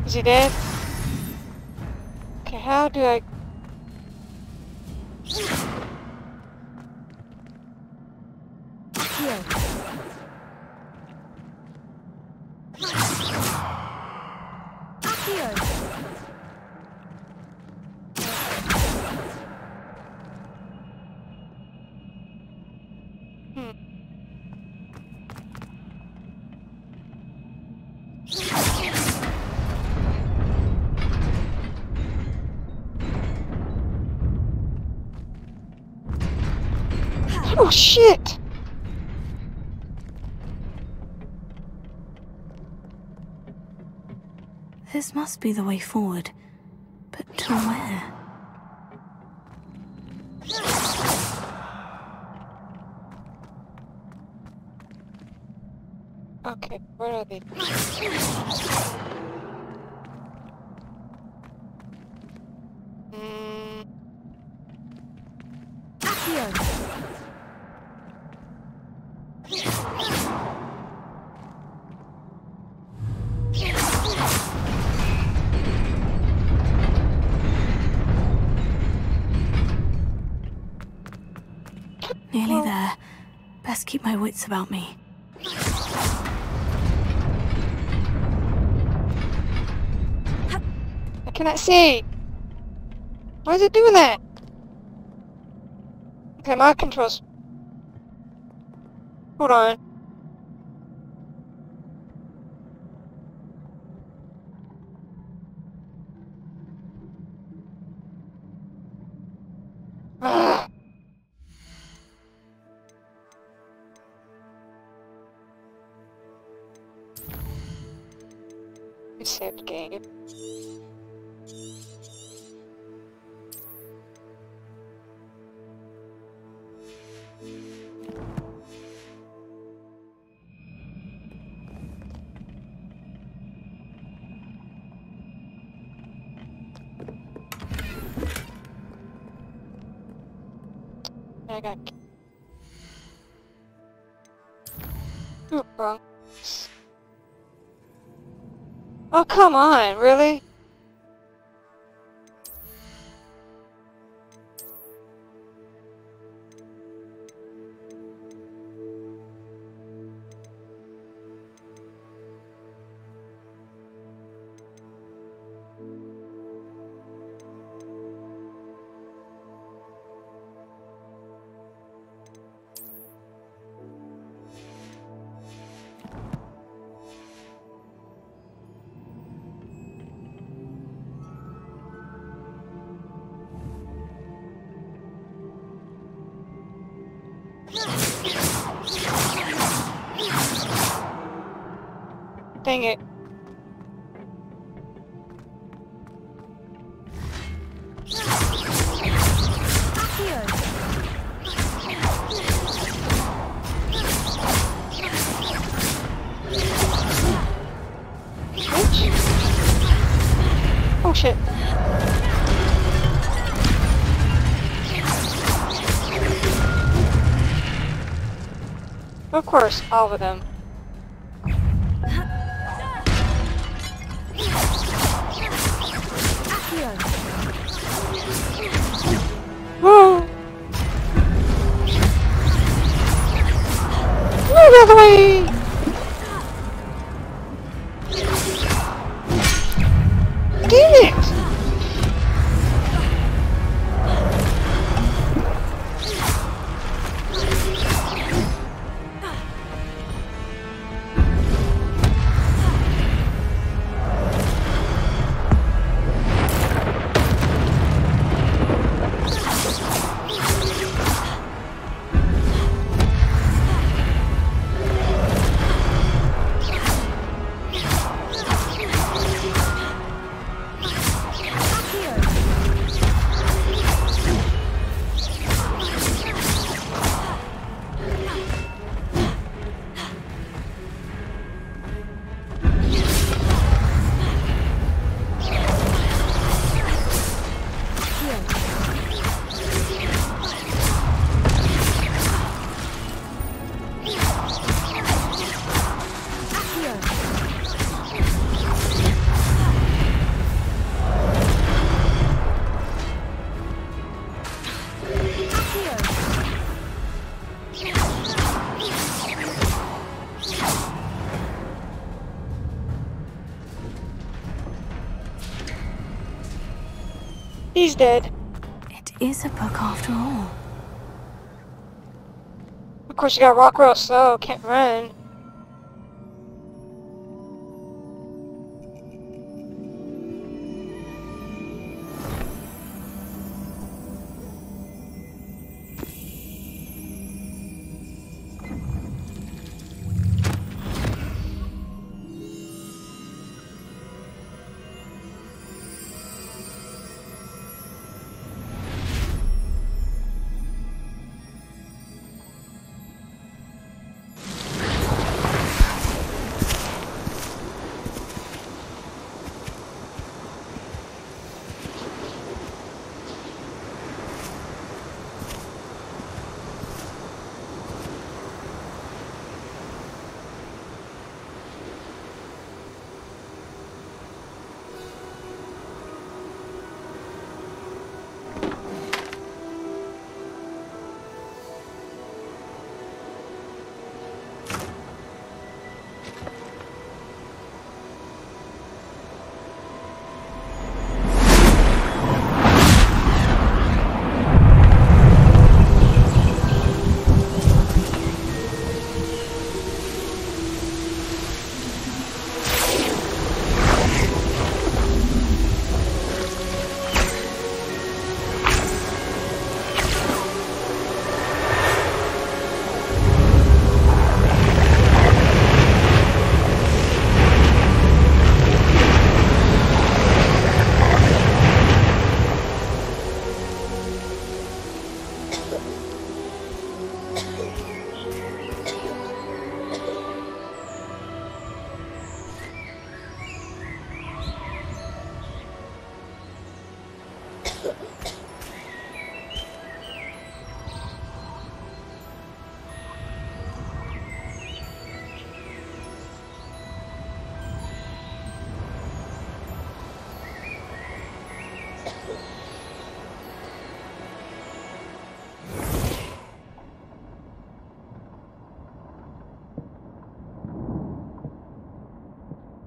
G: Is he dead? Okay, how do I... Oh shit!
A: This must be the way forward. But to where?
G: Okay, where are they?
A: Nearly there. Best keep my wits about me.
G: I cannot see! Why is it doing that? Okay, my controls. Hold on. Ugh. Save the game. I got wrong. Oh, come on, really? Dang it. Oh shit. Of course, all of them. Whoa! Move out of the way! Damn it! He's dead.
A: It is a book after all.
G: Of course, you got rock real slow, can't run.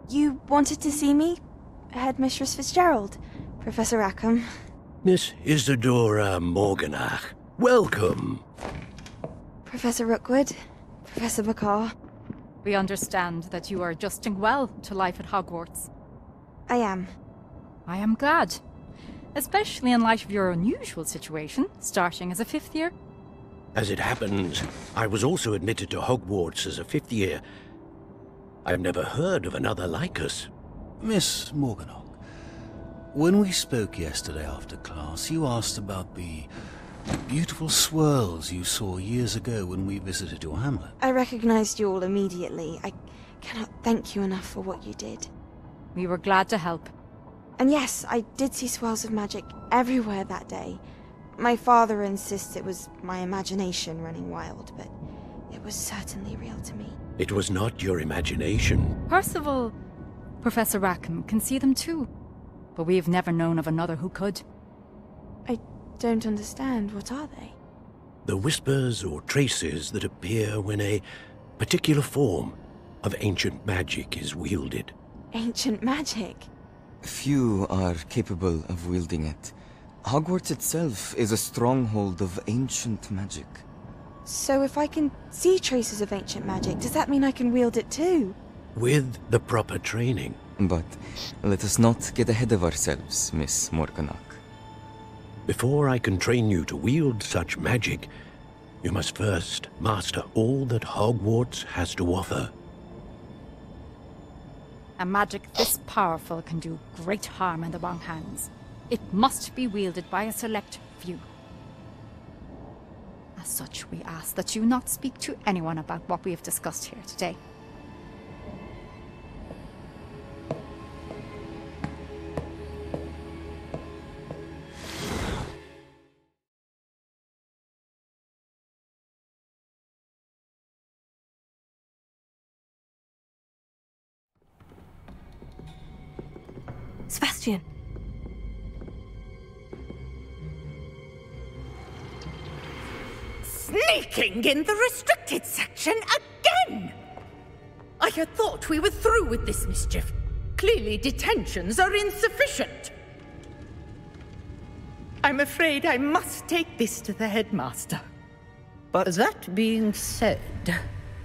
P: You wanted to see me? Headmistress Fitzgerald, Professor Rackham.
F: Miss Isadora Morganach, welcome.
P: Professor Rookwood, Professor Bakar.
R: We understand that you are adjusting well to life at Hogwarts.
P: I am.
R: I am glad. Especially in light of your unusual situation, starting as a 5th year.
F: As it happens, I was also admitted to Hogwarts as a 5th year. I've never heard of another like us.
C: Miss Morganach, when we spoke yesterday after class, you asked about the beautiful swirls you saw years ago when we visited your hamlet.
P: I recognized you all immediately. I cannot thank you enough for what you did.
R: We were glad to help.
P: And yes, I did see swirls of magic everywhere that day. My father insists it was my imagination running wild, but it was certainly real to me.
F: It was not your imagination.
R: Percival, Professor Rackham can see them too. But we've never known of another who could.
P: I don't understand. What are they?
F: The whispers or traces that appear when a particular form of ancient magic is wielded.
P: Ancient magic?
S: Few are capable of wielding it. Hogwarts itself is a stronghold of ancient magic.
P: So if I can see traces of ancient magic, does that mean I can wield it too?
F: With the proper training.
S: But let us not get ahead of ourselves, Miss Morganach.
F: Before I can train you to wield such magic, you must first master all that Hogwarts has to offer.
R: A magic this powerful can do great harm in the wrong hands. It must be wielded by a select few. As such, we ask that you not speak to anyone about what we have discussed here today.
A: Sebastian.
T: Sneaking in the restricted section again! I had thought we were through with this mischief. Clearly detentions are insufficient. I'm afraid I must take this to the headmaster.
L: But that being said,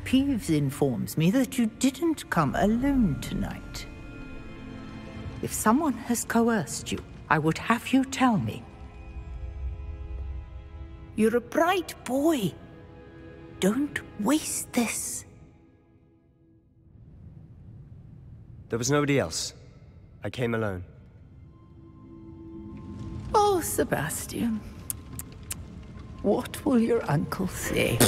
L: Peeves informs me that you didn't come alone tonight. If someone has coerced you, I would have you tell me. You're a bright boy. Don't waste this.
M: There was nobody else. I came alone.
L: Oh, Sebastian. What will your uncle say?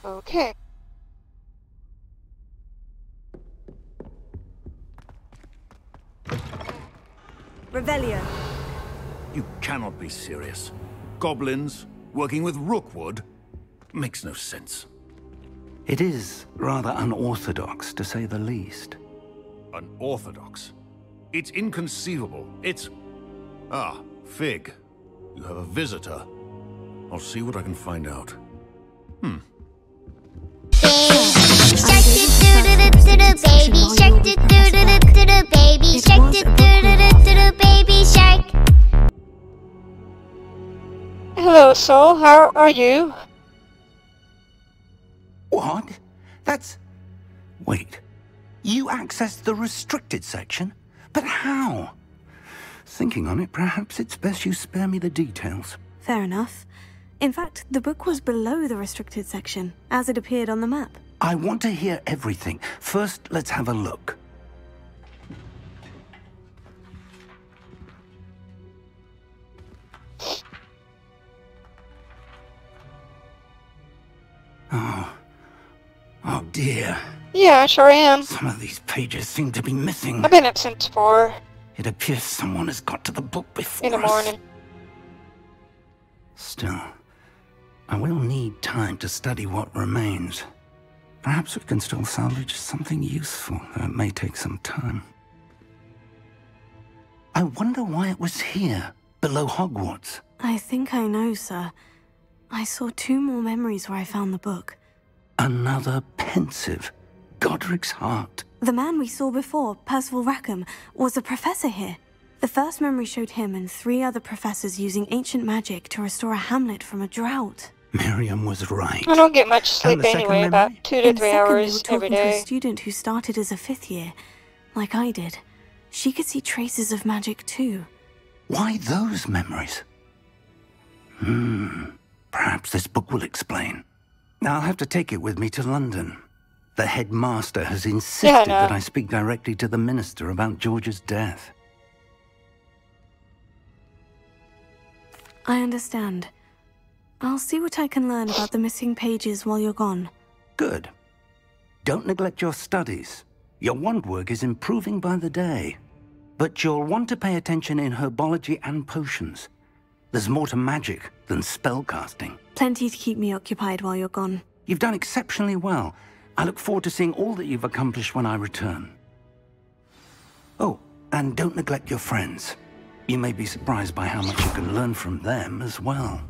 G: Okay.
H: Revelio.
C: You cannot be serious. Goblins working with Rookwood? Makes no sense.
I: It is rather unorthodox, to say the least.
C: Unorthodox? It's inconceivable. It's... Ah, Fig. You have a visitor. I'll see what I can find out.
G: Hello, Soul. How are you?
I: What? That's Wait, you accessed the restricted section? But how? Thinking on it, perhaps it's best you spare me the details.
A: Fair enough. In fact, the book was below the restricted section, as it appeared on the map.
I: I want to hear everything. First, let's have a look. Oh dear.
G: Yeah, I sure am.
I: Some of these pages seem to be missing.
G: I've been up since 4
I: It appears someone has got to the book before
G: in the
I: us.
G: morning.
I: Still, I will need time to study what remains. Perhaps we can still salvage something useful, though it may take some time. I wonder why it was here, below Hogwarts.
A: I think I know, sir. I saw 2 more memories where I found the book.
I: Another pensive. Godric's heart.
A: The man we saw before, Percival Rackham, was a professor here. The first memory showed him and 3 other professors using ancient magic to restore a hamlet from a drought.
I: Miriam was right.
G: I don't get much sleep anyway, about 2 to 3 hours every
A: To a
G: day.
A: student who started as a 5th year, like I did. She could see traces of magic too.
I: Why those memories? Perhaps this book will explain. I'll have to take it with me to London. The headmaster has insisted that I speak directly to the minister about George's death.
A: I understand. I'll see what I can learn about the missing pages while you're gone.
I: Good. Don't neglect your studies. Your wand work is improving by the day. But you'll want to pay attention in herbology and potions. There's more to magic than spellcasting.
A: Plenty to keep me occupied while you're gone.
I: You've done exceptionally well. I look forward to seeing all that you've accomplished when I return. Oh, and don't neglect your friends. You may be surprised by how much you can learn from them as well.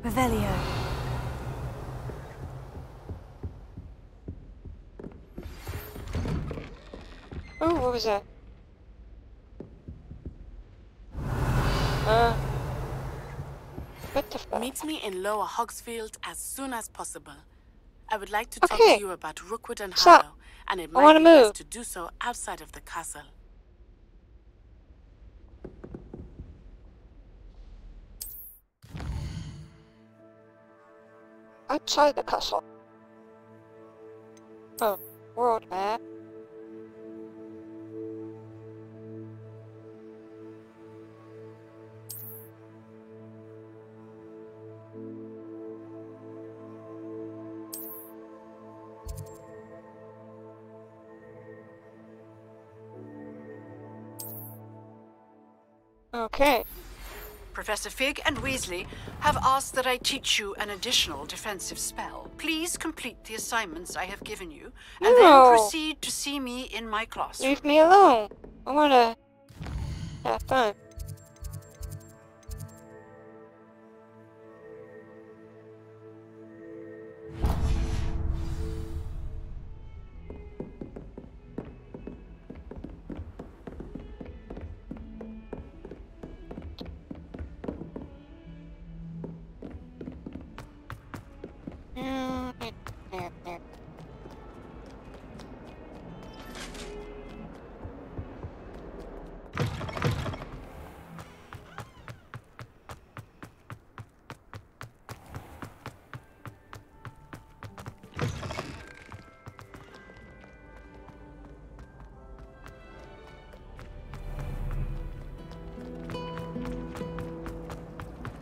A: Revelio.
G: Oh, what was that? What the fuck?
B: Meet me in Lower Hogsfield as soon as possible. I would like to talk to you about Rookwood and Harrow, and it might be best to do so outside of the castle.
G: Outside the castle. Oh, world map. Okay.
K: Professor Fig and Weasley have asked that I teach you an additional defensive spell. Please complete the assignments I have given you, and then proceed to see me in my classroom.
G: Leave me alone. I wanna have fun.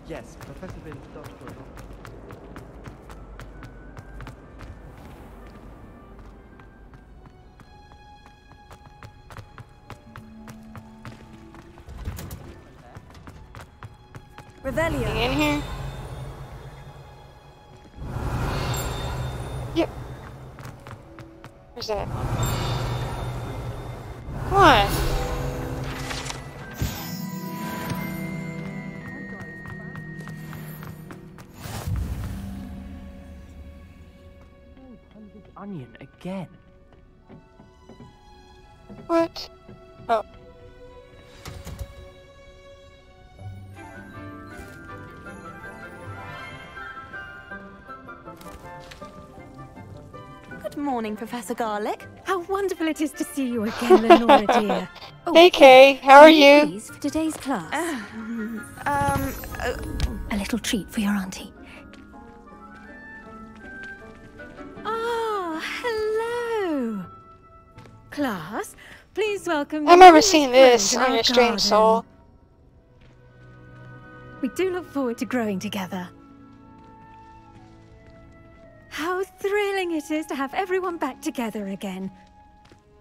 U: Yes, Professor Bill, Dr.
A: Revelio.
G: In here? Yep. Where's that? Come on.
U: Onion again.
G: What? Oh.
E: morning, Professor Garlick.
V: How wonderful it is to see you again, Lenora dear. Oh,
G: Hey Kay, how are you?
V: Please, for today's class.
E: A little treat for your auntie.
V: Ah, hello. Class, please welcome...
G: I remember seeing this on your stream, Soul.
V: We do look forward to growing together. How thrilling it is to have everyone back together again.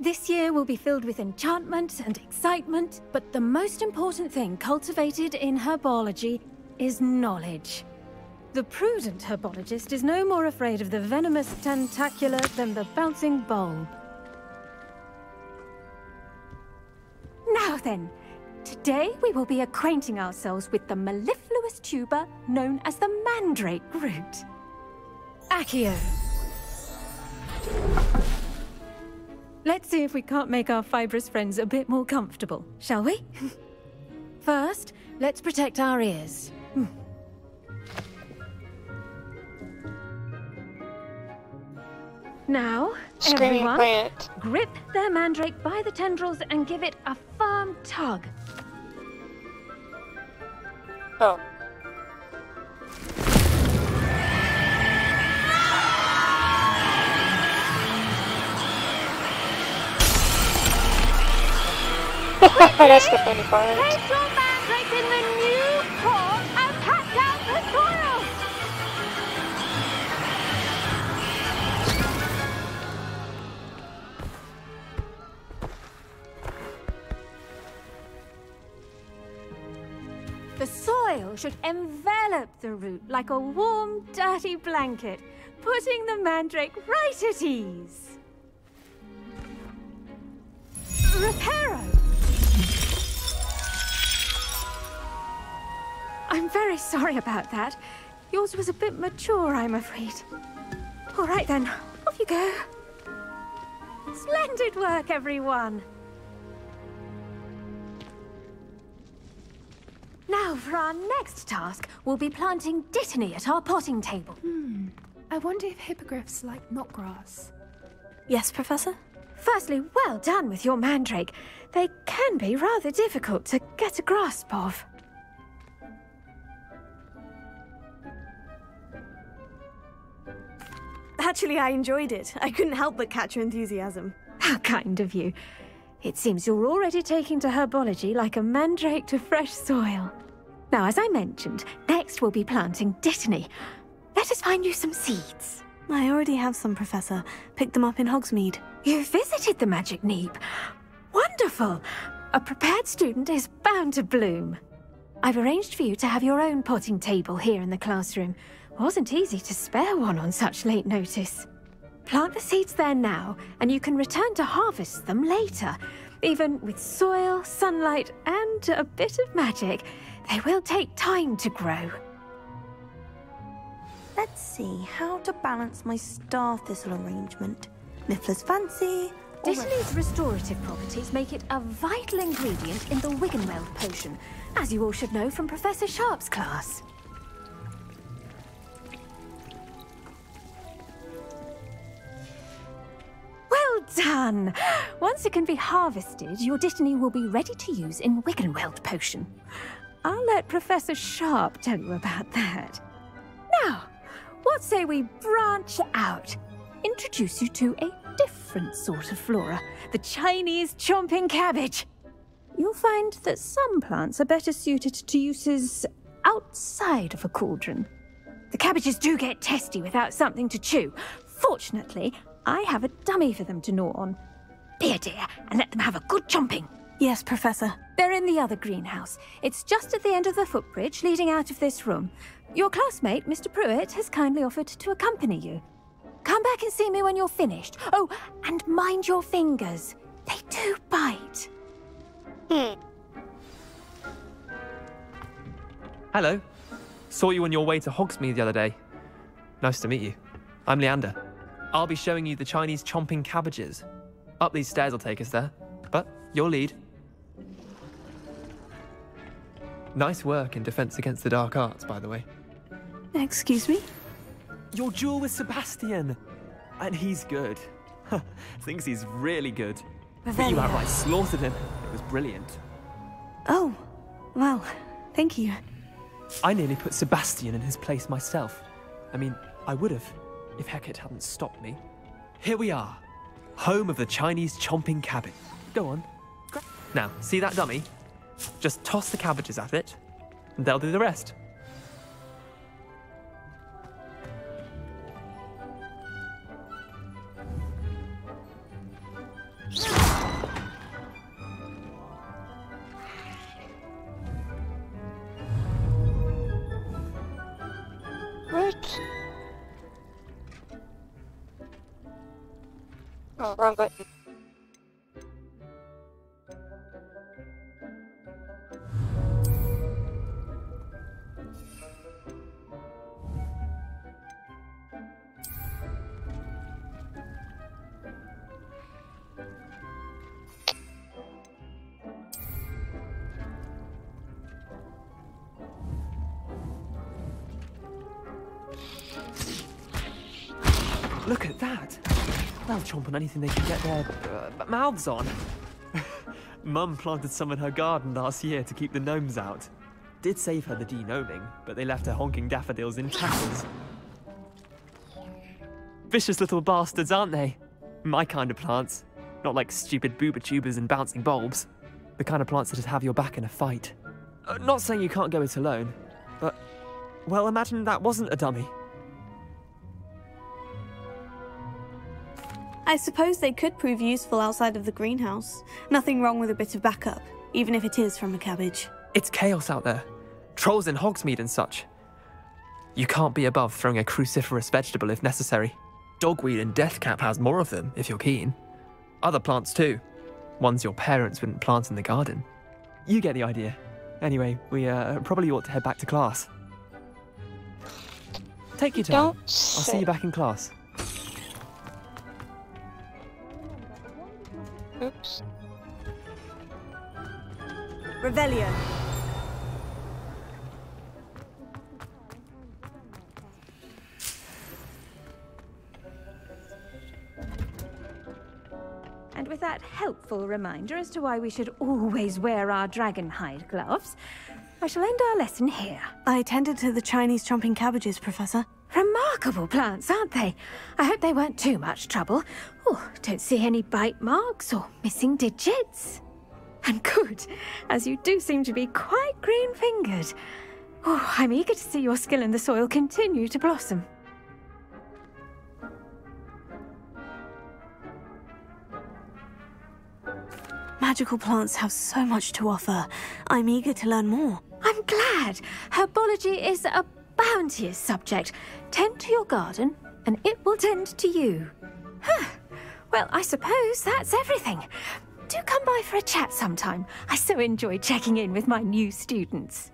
V: This year will be filled with enchantment and excitement, but the most important thing cultivated in herbology is knowledge. The prudent herbologist is no more afraid of the venomous tentacula than the bouncing bulb. Now then, today we will be acquainting ourselves with the mellifluous tuber known as the mandrake root. Accio. Let's see if we can't make our fibrous friends a bit more comfortable, shall we? First, let's protect our ears. Now,
G: Screaming
V: everyone,
G: plant.
V: grip their mandrake by the tendrils and give it a firm tug.
G: Oh. That's the funny part.
V: Place your mandrake in the new pot and pat down the soil! The soil should envelop the root like a warm, dirty blanket, putting the mandrake right at ease. Reparo! I'm very sorry about that. Yours was a bit mature, I'm afraid. All right then, off you go. Splendid work, everyone. Now, for our next task, we'll be planting dittany at our potting table.
W: I wonder if hippogriffs like knotgrass.
A: Yes, Professor?
V: Firstly, well done with your mandrake. They can be rather difficult to get a grasp of.
E: Actually, I enjoyed it. I couldn't help but catch your enthusiasm.
V: How kind of you. It seems you're already taking to herbology like a mandrake to fresh soil. Now, as I mentioned, next we'll be planting dittany. Let us find you some seeds.
A: I already have some, Professor. Picked them up in Hogsmeade.
V: You visited the Magic Neep. Wonderful! A prepared student is bound to bloom. I've arranged for you to have your own potting table here in the classroom. Wasn't easy to spare one on such late notice. Plant the seeds there now, and you can return to harvest them later. Even with soil, sunlight, and a bit of magic, they will take time to grow.
A: Let's see how to balance my star thistle arrangement. Niffler's fancy.
V: Dittany's restorative properties make it a vital ingredient in the Wiggenweld potion, as you all should know from Professor Sharp's class. Well done! Once it can be harvested, your dittany will be ready to use in Wiggenweld potion. I'll let Professor Sharp tell you about that. Now, what say we branch out? Introduce you to a different sort of flora, the Chinese chomping cabbage. You'll find that some plants are better suited to uses outside of a cauldron. The cabbages do get testy without something to chew. Fortunately, I have a dummy for them to gnaw on. Be a dear and let them have a good chomping.
A: Yes, Professor.
V: They're in the other greenhouse. It's just at the end of the footbridge leading out of this room. Your classmate, Mr. Pruitt, has kindly offered to accompany you. Come back and see me when you're finished. Oh, and mind your fingers. They do bite.
U: Hello. Saw you on your way to Hogsmeade the other day. Nice to meet you. I'm Leander. I'll be showing you the Chinese chomping cabbages. Up these stairs will take us there, but you'll lead. Nice work in Defense Against the Dark Arts, by the way.
A: Excuse me?
U: Your duel with Sebastian. And he's good. Thinks he's really good. But you
A: Revelio.
U: outright slaughtered him. It was brilliant.
A: Oh, well, thank you.
U: I nearly put Sebastian in his place myself. I mean, I would have, if Hecate hadn't stopped me. Here we are, home of the Chinese chomping cabbage. Go on. Now, see that dummy? Just toss the cabbages at it, and they'll do the rest.
G: What? Oh, wrong button.
U: Look at that. They'll chomp on anything they can get their mouths on. Mum planted some in her garden last year to keep the gnomes out. Did save her the de-gnoming, but they left her honking daffodils in tatters. Vicious little bastards, aren't they? My kind of plants. Not like stupid booba tubers and bouncing bulbs. The kind of plants that'd have your back in a fight. Not saying you can't go it alone, but, well, imagine that wasn't a dummy.
E: I suppose they could prove useful outside of the greenhouse. Nothing wrong with a bit of backup, even if it is from a cabbage.
U: It's chaos out there. Trolls in Hogsmeade and such. You can't be above throwing a cruciferous vegetable if necessary. Dogweed and deathcap has more of them, if you're keen. Other plants too. Ones your parents wouldn't plant in the garden. You get the idea. Anyway, we probably ought to head back to class. Take your time. I'll see you back in class.
G: Oops.
E: Revelio.
V: And with that helpful reminder as to why we should always wear our dragon hide gloves, I shall end our lesson here.
A: I tended to the Chinese chomping cabbages, Professor.
V: Remarkable plants, aren't they? I hope they weren't too much trouble. Oh, don't see any bite marks or missing digits. And good, as you do seem to be quite green-fingered. Oh, I'm eager to see your skill in the soil continue to blossom.
A: Magical plants have so much to offer. I'm eager to learn more.
V: I'm glad. Herbology is a bounteous subject. Tend to your garden, and it will tend to you. Huh. Well, I suppose that's everything. Do come by for a chat sometime. I so enjoy checking in with my new students.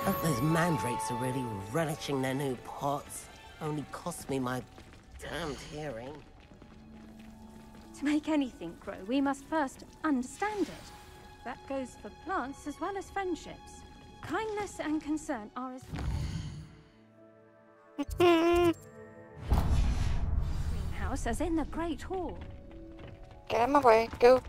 D: Hope those mandrakes are really relishing their new pots. Only cost me my damned hearing.
V: To make anything grow, we must first understand it. That goes for plants as well as friendships. Kindness and concern are as... Greenhouse as in the Great Hall.
G: Get out of my way. Go.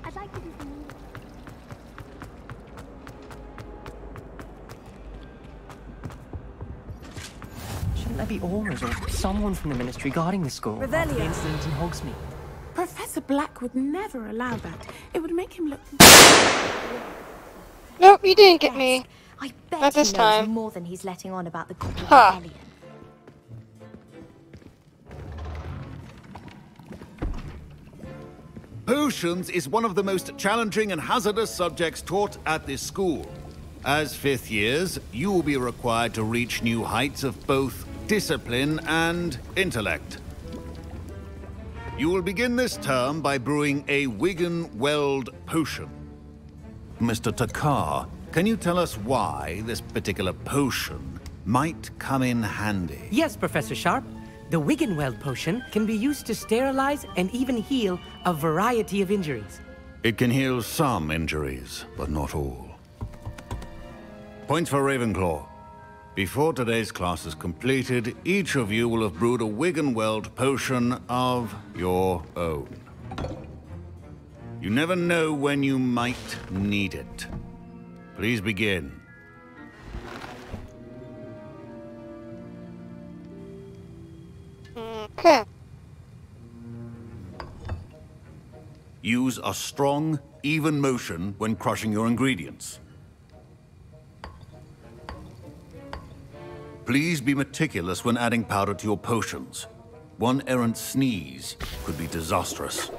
J: I'd like to do some...
N: Shouldn't there be auras or someone from the ministry guarding the school after the incident in Hogsmeade?
B: Professor Black would never allow that. It would make him look...
G: Nope, you didn't get me.
O: I bet
G: Not this
O: he knows
G: time.
O: more than he's letting on about the Goblin
G: Huh.
O: Rebellion.
Q: Potions is one of the most challenging and hazardous subjects taught at this school. As fifth years, you will be required to reach new heights of both discipline and intellect. You will begin this term by brewing a Wigan-Weld potion. Mr. Takar, can you tell us why this particular potion might come in handy.
F: Yes, Professor Sharp. The Wiggenweld potion can be used to sterilize and even heal a variety of injuries.
Q: It can heal some injuries, but not all. Points for Ravenclaw. Before today's class is completed, each of you will have brewed a Wiggenweld potion of your own. You never know when you might need it. Please begin.
G: Okay.
Q: Use a strong, even motion when crushing your ingredients. Please be meticulous when adding powder to your potions. One errant sneeze could be disastrous.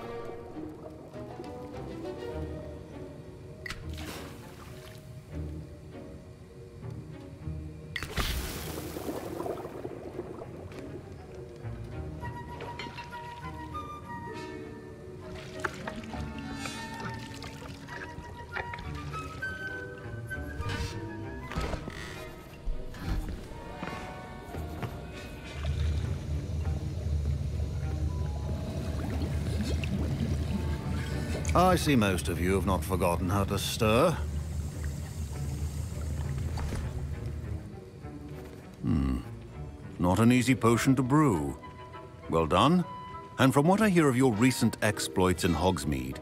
Q: I see most of you have not forgotten how to stir. Not an easy potion to brew. Well done. And from what I hear of your recent exploits in Hogsmeade,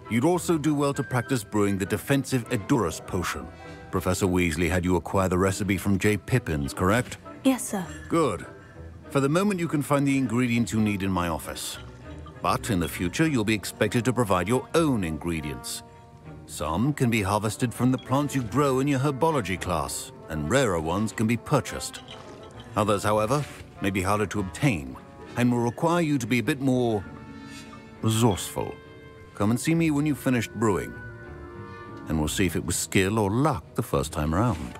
Q: you'd also do well to practice brewing the defensive Edurus potion. Professor Weasley had you acquire the recipe from J. Pippin's, correct?
A: Yes, sir.
Q: Good. For the moment, you can find the ingredients you need in my office. But in the future, you'll be expected to provide your own ingredients. Some can be harvested from the plants you grow in your herbology class, and rarer ones can be purchased. Others, however, may be harder to obtain, and will require you to be a bit more resourceful. Come and see me when you've finished brewing, and we'll see if it was skill or luck the first time around.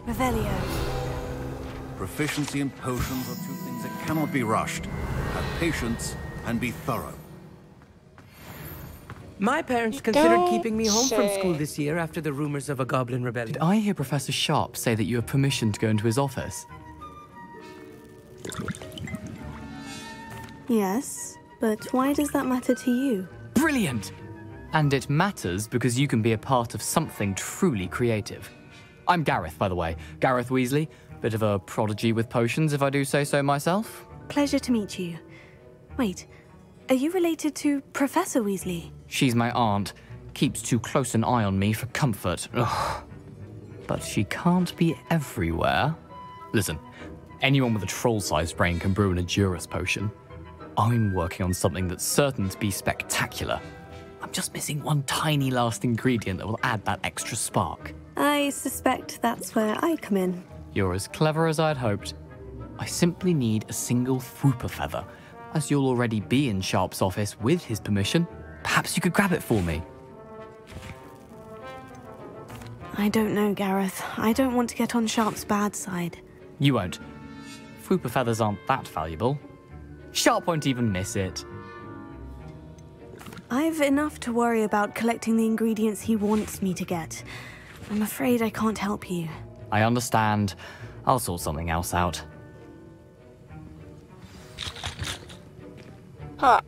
A: Revelio.
Q: Proficiency in potions are two things that cannot be rushed. Have patience and be thorough.
F: My parents considered keeping me home from school this year after the rumors of a goblin rebellion.
P: Did I hear Professor Sharp say that you have permission to go into his office?
E: Yes, but why does that matter to you?
P: Brilliant! And it matters because you can be a part of something truly creative. I'm Gareth, by the way. Gareth Weasley. Bit of a prodigy with potions, if I do say so myself.
E: Pleasure to meet you. Wait, are you related to Professor Weasley?
P: She's my aunt. Keeps too close an eye on me for comfort. Ugh. But she can't be everywhere. Listen, anyone with a troll-sized brain can brew an Edurus potion. I'm working on something that's certain to be spectacular. I'm just missing one tiny last ingredient that will add that extra spark.
E: I suspect that's where I come in.
P: You're as clever as I'd hoped. I simply need a single Fwooper feather. As you'll already be in Sharp's office with his permission, perhaps you could grab it for me.
E: I don't know, Gareth. I don't want to get on Sharp's bad side.
P: You won't. Fwooper feathers aren't that valuable. Sharp won't even miss it.
E: I've enough to worry about collecting the ingredients he wants me to get. I'm afraid I can't help you.
P: I understand. I'll sort something else out.
G: Huh.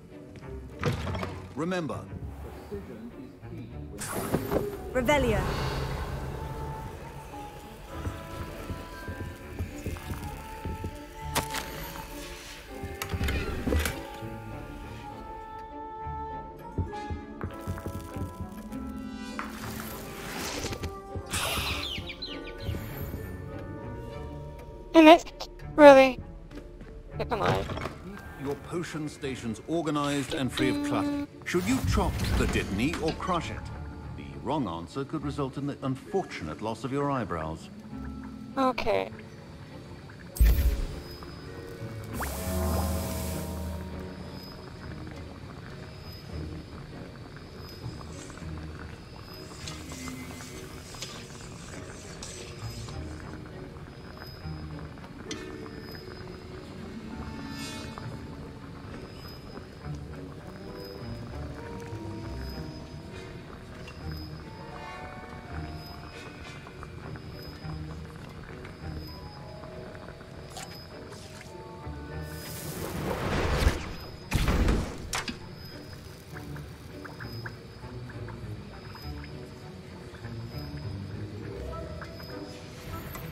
Q: Remember,
H: Revelio.
G: And it's really... Come on.
Q: your potion stations organized and free of clutter. Should you chop the Dittany or crush it? The wrong answer could result in the unfortunate loss of your eyebrows.
G: Okay.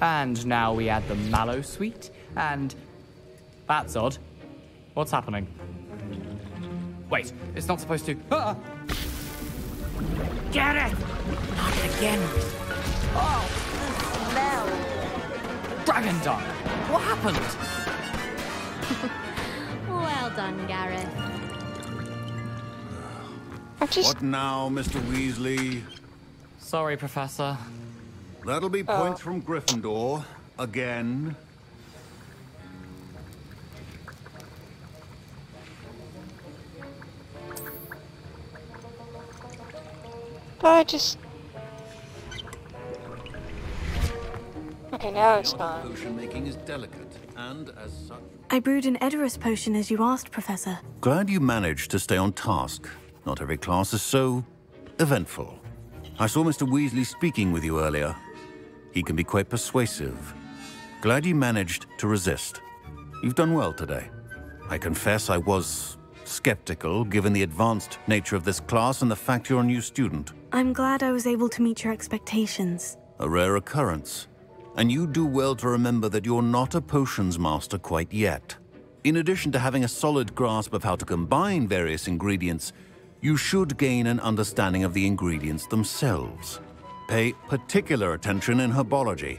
P: And now we add the mallow sweet, and... That's odd. What's happening? Wait, it's not supposed to... Ah!
F: Get it! Not again.
O: Oh, the smell.
P: Dragon dung! What happened?
J: Well done, Gareth.
Q: What now, Mr. Weasley?
P: Sorry, Professor.
Q: That'll be points from Gryffindor. Again.
G: I just... Okay, now it's gone.
Q: Potion making is delicate, and as such...
A: I brewed an Edorus potion as you asked, Professor.
Q: Glad you managed to stay on task. Not every class is so... eventful. I saw Mr. Weasley speaking with you earlier. He can be quite persuasive. Glad you managed to resist. You've done well today. I confess I was skeptical, given the advanced nature of this class and the fact you're a new student.
A: I'm glad I was able to meet your expectations.
Q: A rare occurrence. And you do well to remember that you're not a potions master quite yet. In addition to having a solid grasp of how to combine various ingredients, you should gain an understanding of the ingredients themselves. Pay particular attention in herbology.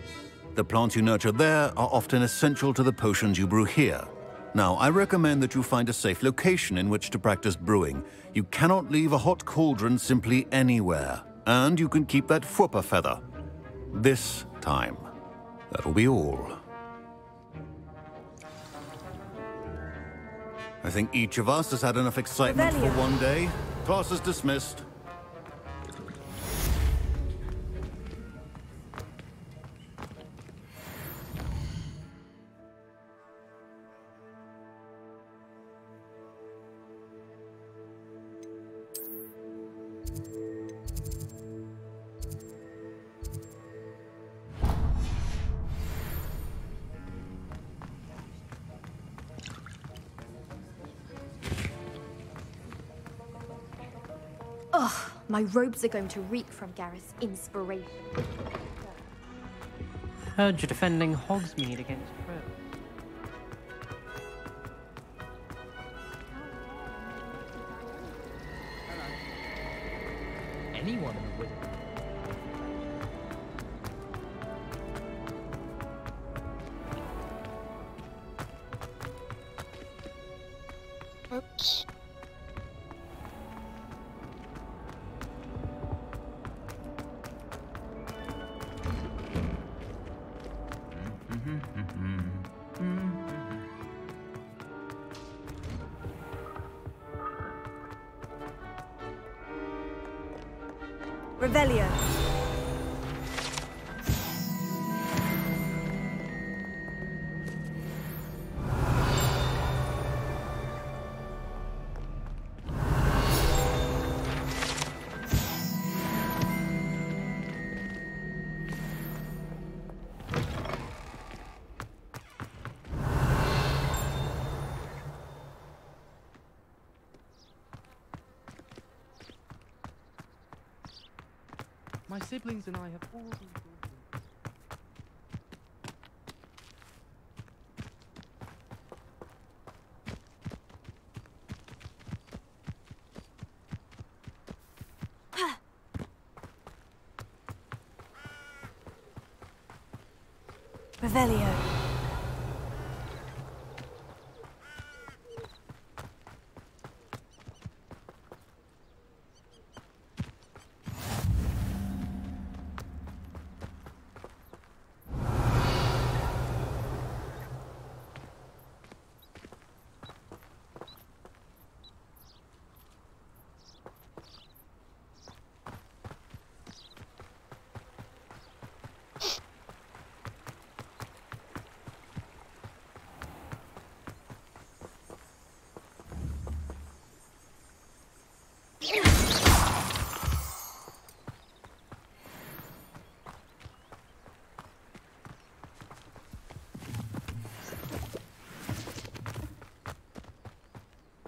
Q: The plants you nurture there are often essential to the potions you brew here. Now, I recommend that you find a safe location in which to practice brewing. You cannot leave a hot cauldron simply anywhere. And you can keep that Fwooper feather. This time. That'll be all. I think each of us has had enough excitement for one day. Class is dismissed.
O: Ugh, my robes are going to reek from Gareth's inspiration.
N: Heard you're defending Hogsmeade against Crow.
P: Anyone in the wizard.
G: Oops.
E: Revelio.
N: My siblings and I have all been
E: Revelio.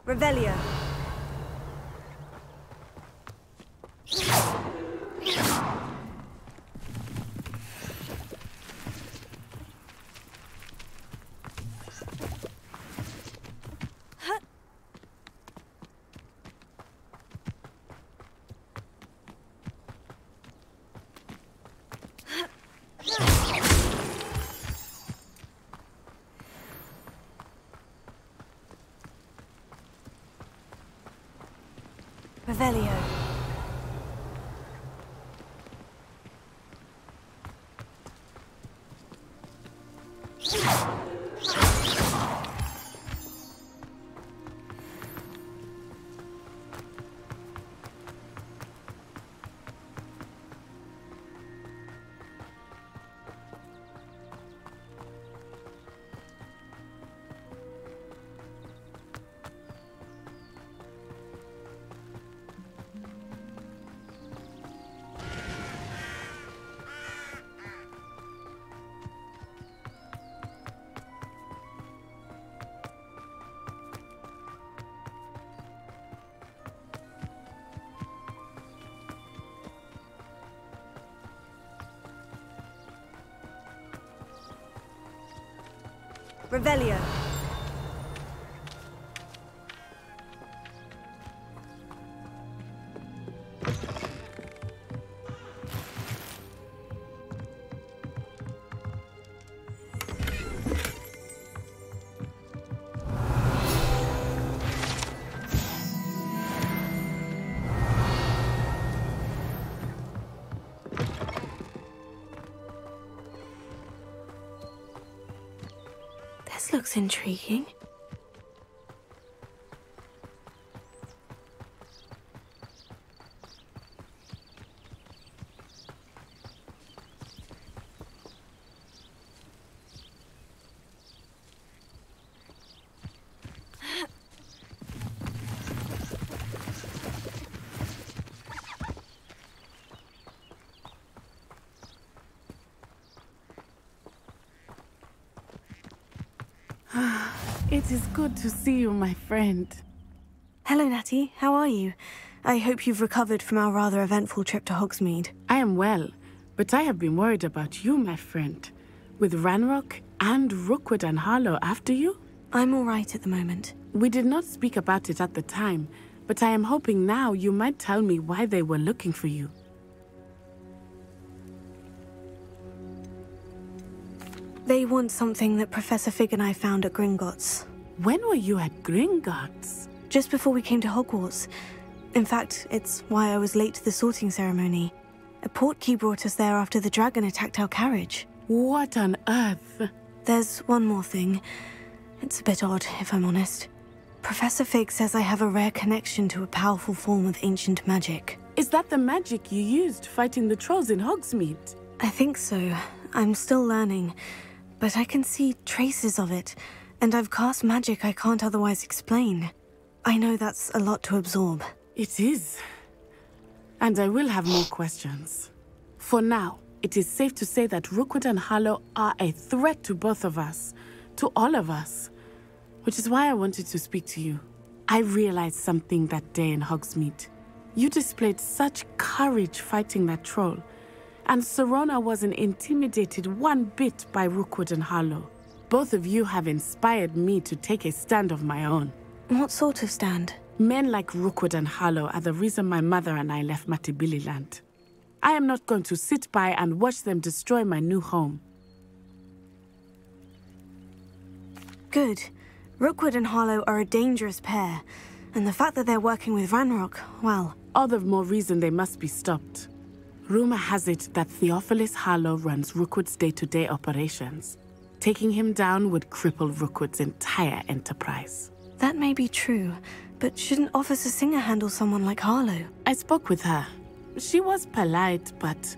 E: Revelio.
A: Revelio. Revelio. This looks intriguing.
B: It is good to see you, my friend.
A: Hello, Natty. How are you? I hope you've recovered from our rather eventful trip to Hogsmeade.
B: I am well, but I have been worried about you, my friend. With Ranrock and Rookwood and Harlow after you?
A: I'm all right at the moment.
B: We did not speak about it at the time, but I am hoping now you might tell me why they were looking for you.
A: They want something that Professor Fig and I found at Gringotts.
B: When were you at Gringotts?
A: Just before we came to Hogwarts. In fact, it's why I was late to the sorting ceremony. A portkey brought us there after the dragon attacked our carriage.
B: What on earth?
A: There's one more thing. It's a bit odd, if I'm honest. Professor Fig says I have a rare connection to a powerful form of ancient magic.
B: Is that the magic you used fighting the trolls in Hogsmeade?
A: I think so. I'm still learning. But I can see traces of it, and I've cast magic I can't otherwise explain. I know that's a lot to absorb.
B: It is. And I will have more questions. For now, it is safe to say that Rookwood and Harlow are a threat to both of us, to all of us. Which is why I wanted to speak to you. I realized something that day in Hogsmeade. You displayed such courage fighting that troll. And Serona wasn't intimidated one bit by Rookwood and Harlow. Both of you have inspired me to take a stand of my own.
A: What sort of stand?
B: Men like Rookwood and Harlow are the reason my mother and I left Matibililand. I am not going to sit by and watch them destroy my new home.
A: Good. Rookwood and Harlow are a dangerous pair. And the fact that they're working with Ranrock, well...
B: all the more reason they must be stopped. Rumor has it that Theophilus Harlow runs Rookwood's day-to-day operations. Taking him down would cripple Rookwood's entire enterprise.
A: That may be true, but shouldn't Officer Singer handle someone like Harlow?
B: I spoke with her. She was polite, but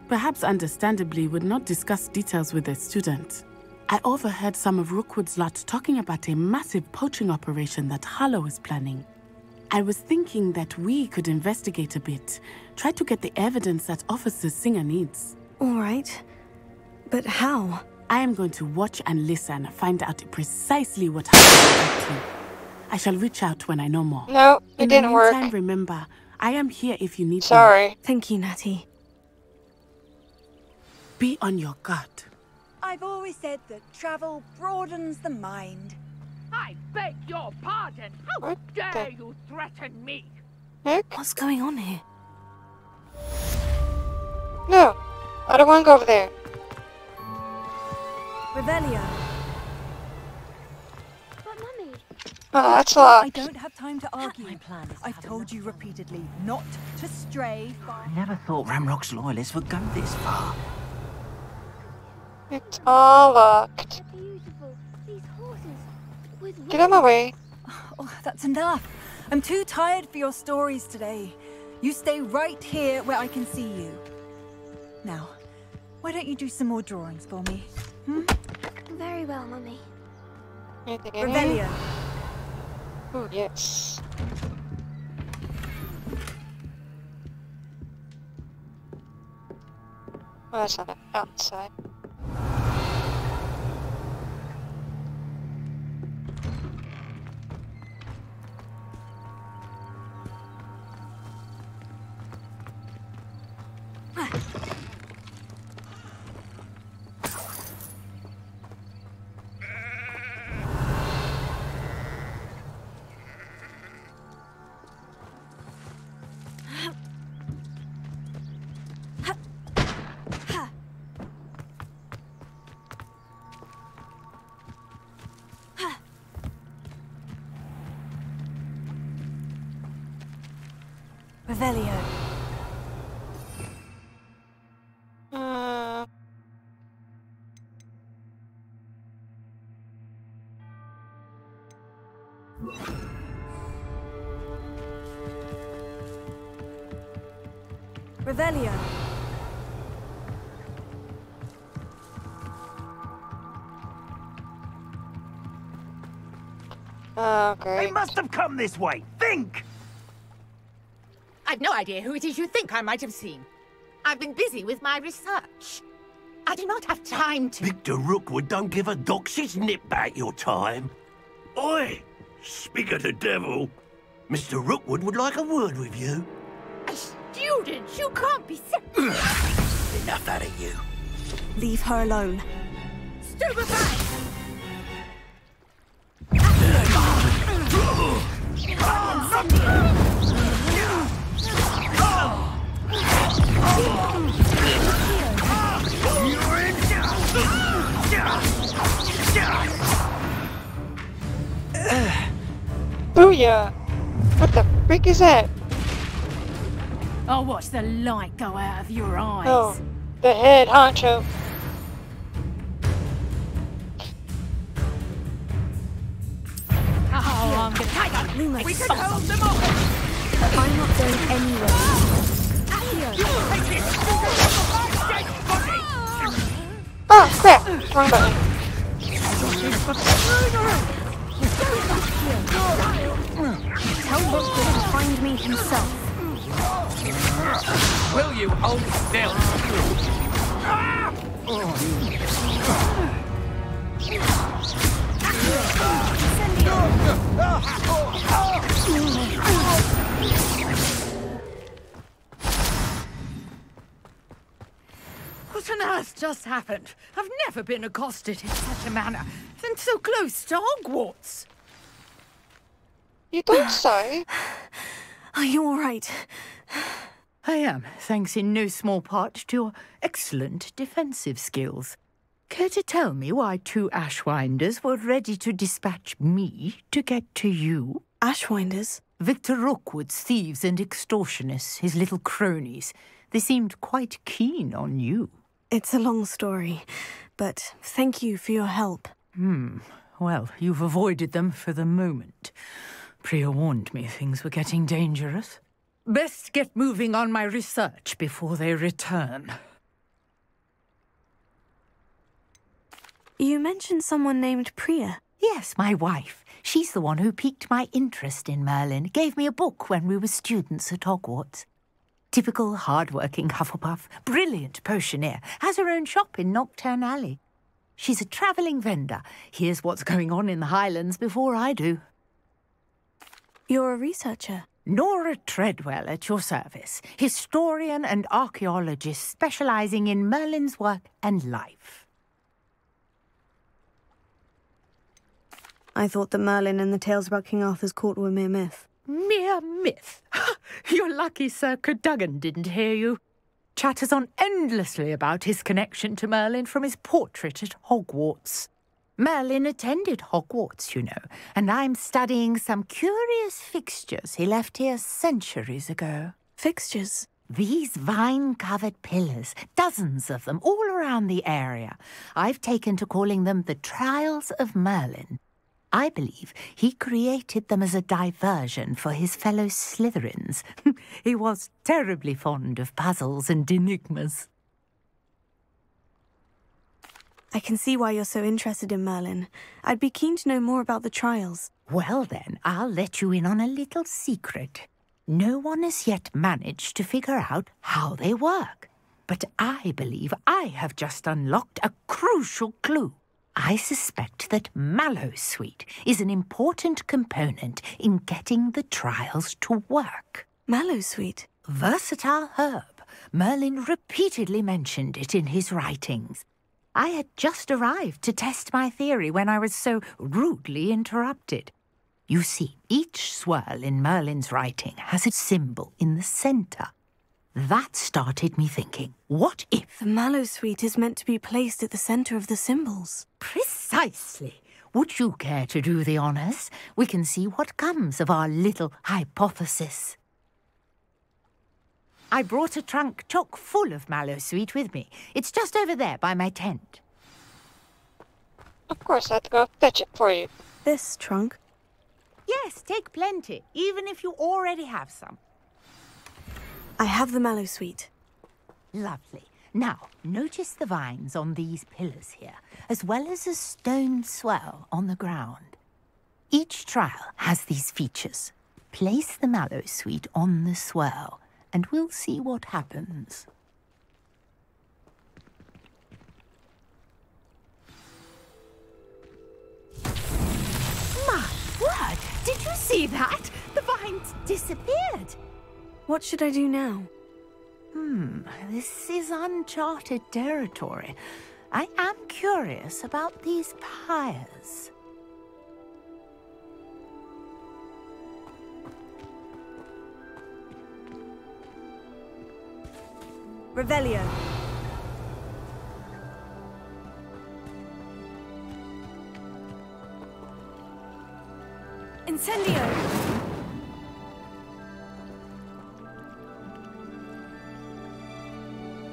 B: perhaps understandably would not discuss details with a student. I overheard some of Rookwood's lot talking about a massive poaching operation that Harlow is planning. I was thinking that we could investigate a bit, try to get the evidence that Officer Singer needs.
A: All right. But how?
B: I am going to watch and listen, find out precisely what happened. I shall reach out when I know more.
G: No, it didn't work.
B: In the meantime, remember, I am here if you need me.
G: Sorry.
A: Thank you, Natty.
B: Be on your guard.
H: I've always said that travel broadens the mind.
R: I beg your pardon. How dare you threaten me?
A: What's going on here?
G: No, I don't want to go over there.
H: Revelio.
J: But Mummy,
G: Oh, that's a lot.
H: I don't have time to argue. I've told you repeatedly not to stray far.
L: I never thought Ramrock's loyalists would go this far.
G: It's all locked. Get out of my way.
H: Oh, that's enough. I'm too tired for your stories today. You stay right here where I can see you. Now, why don't you do some more drawings for me? Hmm?
J: Very well, Mummy.
H: Revelio.
G: Oh, yes. Oh, that's on the outside.
H: Revelio. Revelio.
G: Oh, great.
L: They must have come this way. Think!
M: I've no idea who it is you think I might have seen. I've been busy with my research. I do not have time to...
S: Victor Rookwood don't give a doxy's nip back your time. Oi! Speak of the devil. Mr. Rookwood would like a word with you.
M: A student? You can't be
S: Enough out of you.
H: Leave her alone.
M: Stupefy!
G: Booyah! What the frick is that?
V: I'll watch the light go out of your eyes.
G: Oh, the head honcho.
V: Oh, I'm gonna take up.
M: We can hold them off!
H: I'm not going anywhere.
G: Oh, crap! Wrong button.
H: Tell Rookwood to find me himself.
P: Will you hold still?
V: What on earth just happened? I've never been accosted in such a manner, and so close to Hogwarts.
G: You don't say.
E: Are you all right?
V: I am, thanks in no small part to your excellent defensive skills. Care to tell me why two Ashwinders were ready to dispatch me to get to you?
E: Ashwinders?
V: Victor Rookwood's thieves and extortionists, his little cronies. They seemed quite keen on you.
E: It's a long story, but thank you for your help.
V: Well, you've avoided them for the moment. Priya warned me things were getting dangerous. Best get moving on my research before they return.
E: You mentioned someone named Priya.
V: Yes, my wife. She's the one who piqued my interest in Merlin. Gave me a book when we were students at Hogwarts. Typical hard-working Hufflepuff, brilliant potioneer, has her own shop in Knockturn Alley. She's a travelling vendor. Hears what's going on in the Highlands before I do.
E: You're a researcher?
V: Nora Treadwell at your service, historian and archaeologist specialising in Merlin's work and life.
E: I thought that Merlin and the tales about King Arthur's court were mere myth.
V: Mere myth? You're lucky Sir Cadogan didn't hear you. Chatters on endlessly about his connection to Merlin from his portrait at Hogwarts.
C: Merlin attended Hogwarts, you know, and I'm studying some curious fixtures he left here centuries ago.
A: Fixtures?
C: These vine-covered pillars, dozens of them, all around the area. I've taken to calling them the Trials of Merlin. I believe he created them as a diversion for his fellow Slytherins. He was terribly fond of puzzles and enigmas.
E: I can see why you're so interested in Merlin. I'd be keen to know more about the trials.
C: Well then, I'll let you in on a little secret. No one has yet managed to figure out how they work. But I believe I have just unlocked a crucial clue. I suspect that Mallowsweet is an important component in getting the trials to work.
E: Mallowsweet?
C: Versatile herb. Merlin repeatedly mentioned it in his writings. I had just arrived to test my theory when I was so rudely interrupted. You see, each swirl in Merlin's writing has a symbol in the centre. That started me thinking, what if...
E: The Mallowsweet is meant to be placed at the centre of the symbols.
C: Precisely. Would you care to do the honours? We can see what comes of our little hypothesis. I brought a trunk chock full of Mallowsweet with me. It's just over there by my tent.
G: Of course, I have to go fetch it for you.
E: This trunk?
C: Yes, take plenty, even if you already have some.
E: I have the Mallowsweet.
C: Lovely. Now, notice the vines on these pillars here, as well as a stone swell on the ground. Each trial has these features. Place the Mallowsweet on the swell, and we'll see what happens. My word! Did you see that? The vines disappeared.
E: What should I do now?
C: This is uncharted territory. I am curious about these pyres.
E: Revelio. Incendio.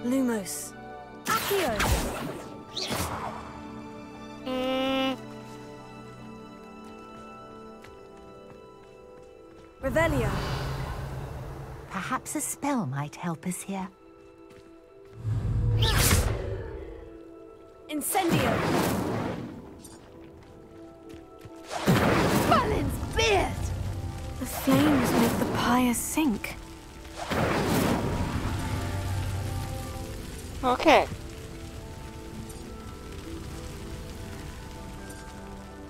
E: Lumos. Accio. Revelio.
C: Perhaps a spell might help us here.
E: Incendio.
C: Merlin's beard!
A: The flames make the pyre sink.
G: Okay.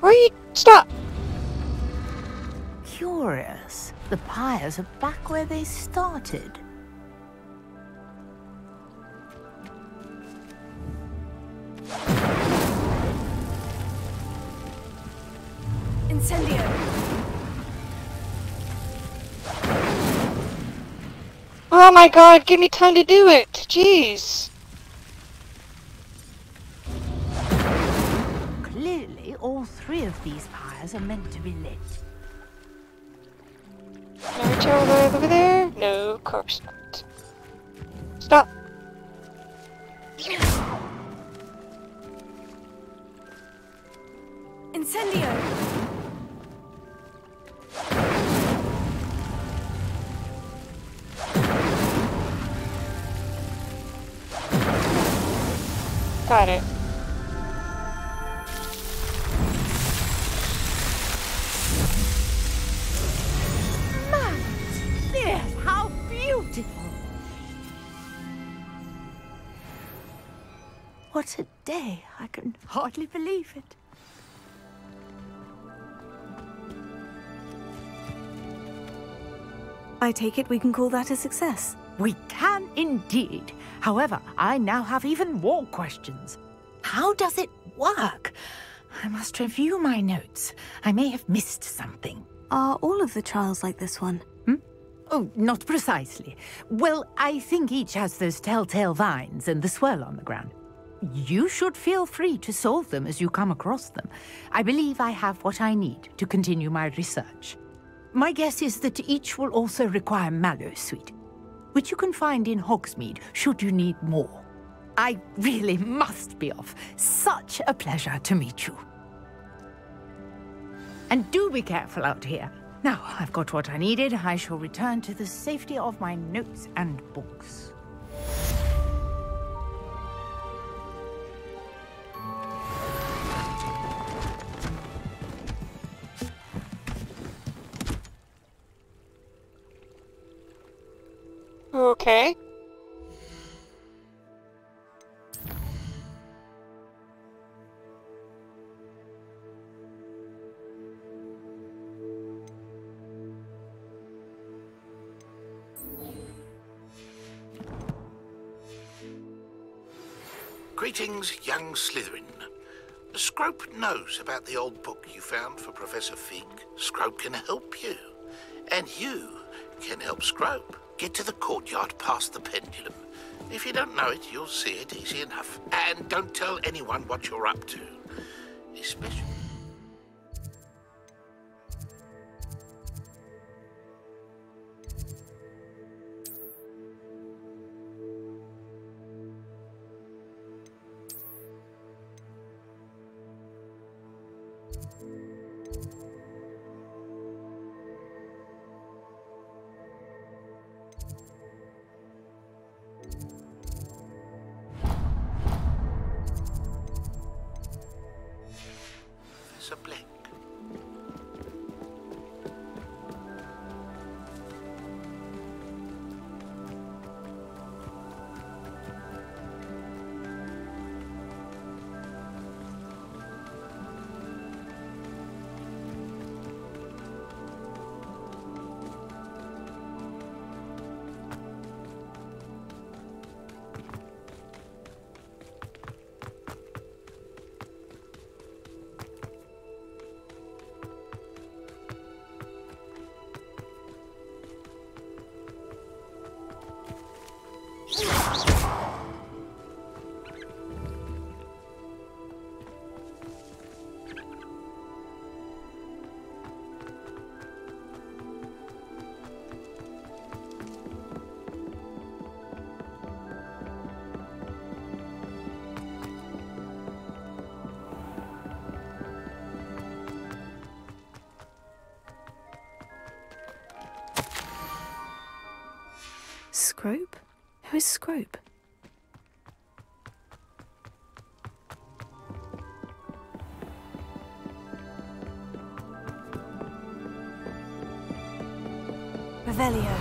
G: Wait! Stop!
C: Curious. The pyres are back where they started.
E: Incendio.
G: Oh my god, give me time to do it! Jeez!
C: Clearly, all three of these pyres are meant to be lit.
G: Can I reach all the way over there? No, of course not. Stop!
E: Incendio.
G: Got it.
C: Yes, how beautiful! What a day! I can hardly believe it.
E: I take it we can call that a success.
C: We can indeed. However, I now have even more questions. How does it work? I must review my notes. I may have missed something.
A: Are all of the trials like this one?
C: Oh, not precisely. Well, I think each has those telltale vines and the swirl on the ground. You should feel free to solve them as you come across them. I believe I have what I need to continue my research. My guess is that each will also require mallowsweet, which you can find in Hogsmeade should you need more. I really must be off. Such a pleasure to meet you. And do be careful out here. Now, I've got what I needed. I shall return to the safety of my notes and books.
G: Okay.
I: Greetings, young Slytherin. Scrope knows about the old book you found for Professor Fig. Scrope can help you. And you can help Scrope. Get to the courtyard past the pendulum. If you don't know it, you'll see it easy enough. And don't tell anyone what you're up to. Especially... Professor Black.
A: Scrope? Who is Scrope? Revelio.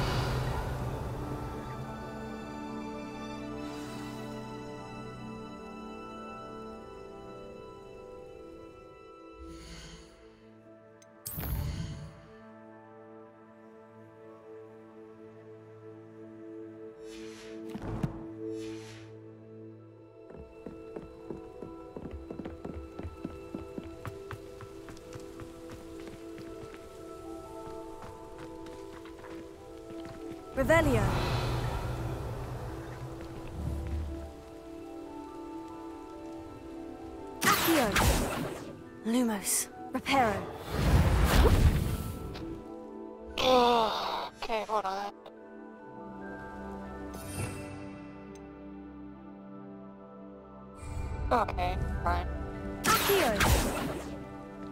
A: Revelio. Accio. Lumos. Reparo.
G: Okay, hold on. Okay, fine.
A: Accio.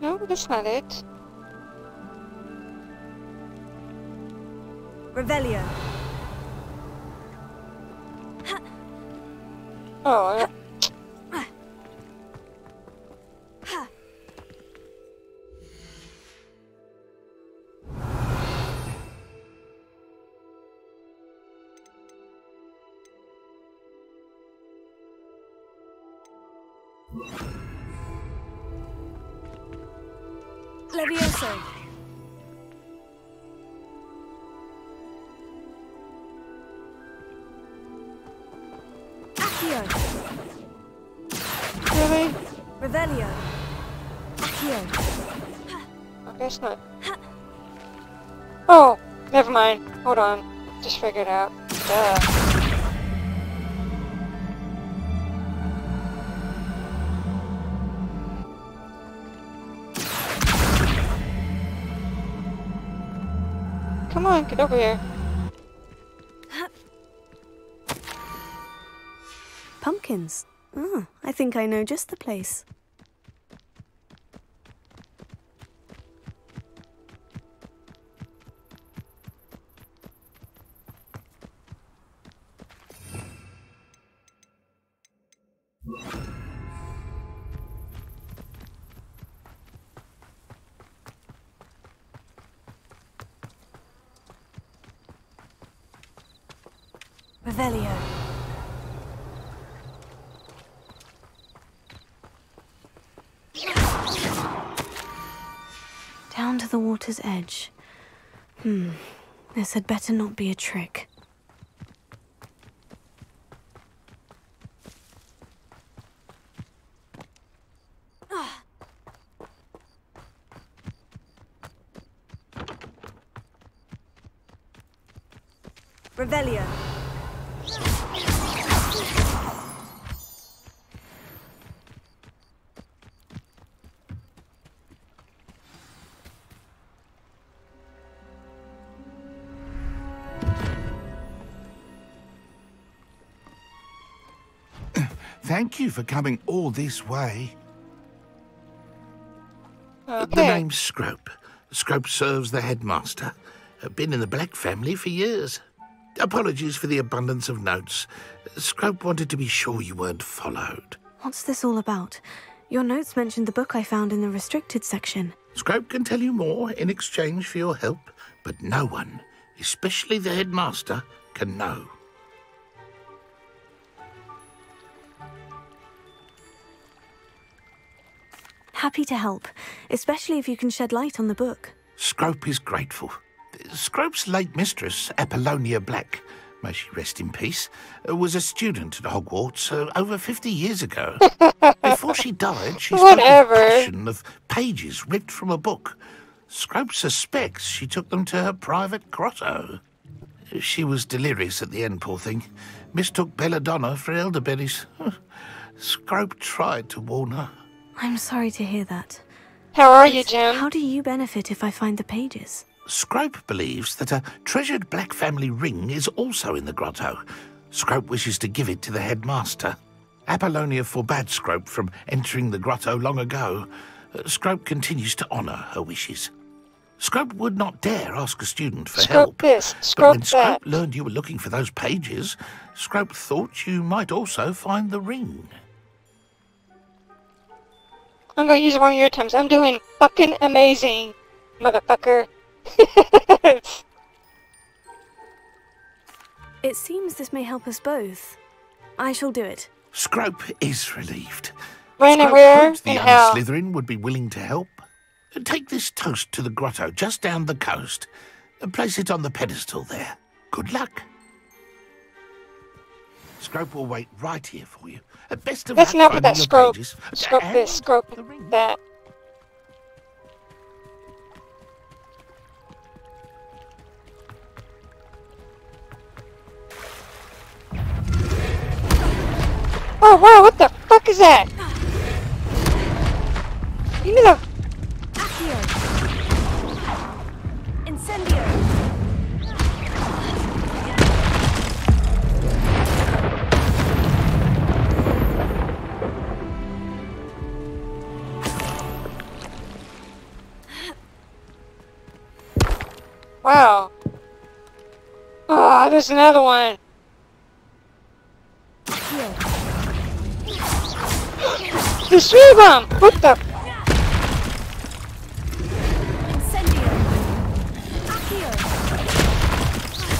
G: No, that's not it.
A: Revelio.
G: Oh, yeah.
A: Levioso. Accio.
G: Really?
A: Revelio. Accio.
G: I guess not. Oh, never mind. Hold on. Just figured it out. Duh. on, get over here.
E: Pumpkins. Ah, I think I know just the place. Revelio. Down to the water's edge. This had better not be a trick. Revelio.
I: Thank you for coming all this way.
G: Okay.
I: The name's Scrope. Scrope serves the headmaster. Been in the Black family for years. Apologies for the abundance of notes. Scrope wanted to be sure you weren't followed.
E: What's this all about? Your notes mentioned the book I found in the restricted section.
I: Scrope can tell you more in exchange for your help, but no one, especially the headmaster, can know.
E: Happy to help, especially if you can shed light on the book.
I: Scrope is grateful. Scrope's late mistress, Apollonia Black, may she rest in peace, was a student at Hogwarts over 50 years ago. Before she died, she spoke with passion of pages ripped from a book. Scrope suspects she took them to her private grotto. She was delirious at the end, poor thing. Mistook belladonna for elderberries. Scrope tried to warn her.
E: I'm sorry to hear that.
G: How are you, Jim?
E: How do you benefit if I find the pages?
I: Scrope believes that a treasured Black family ring is also in the grotto. Scrope wishes to give it to the headmaster. Apollonia forbade Scrope from entering the grotto long ago. Scrope continues to honour her wishes. Scrope would not dare ask a student for help.
G: This,
I: but when Scrope learned you were looking for those pages, Scrope thought you might also find the ring.
G: I'm gonna use it one of your times. I'm doing fucking amazing, motherfucker.
E: It seems this may help us both. I shall do it.
I: Scrope is relieved.
G: When and
I: Scrope
G: where
I: hopes the
G: and
I: young
G: how?
I: Slytherin would be willing to help. Take this toast to the grotto just down the coast and place it on the pedestal there. Good luck. Scrope will wait right here for you. Best of
G: That's
I: luck
G: not what that
I: finding your
G: Scrope.
I: pages.
G: Scrope
I: And-
G: this, Scrope that. Oh wow, what the fuck is that? Give me the...
V: Incendio!
G: Wow. Oh, there's another one. There's three of them! What the...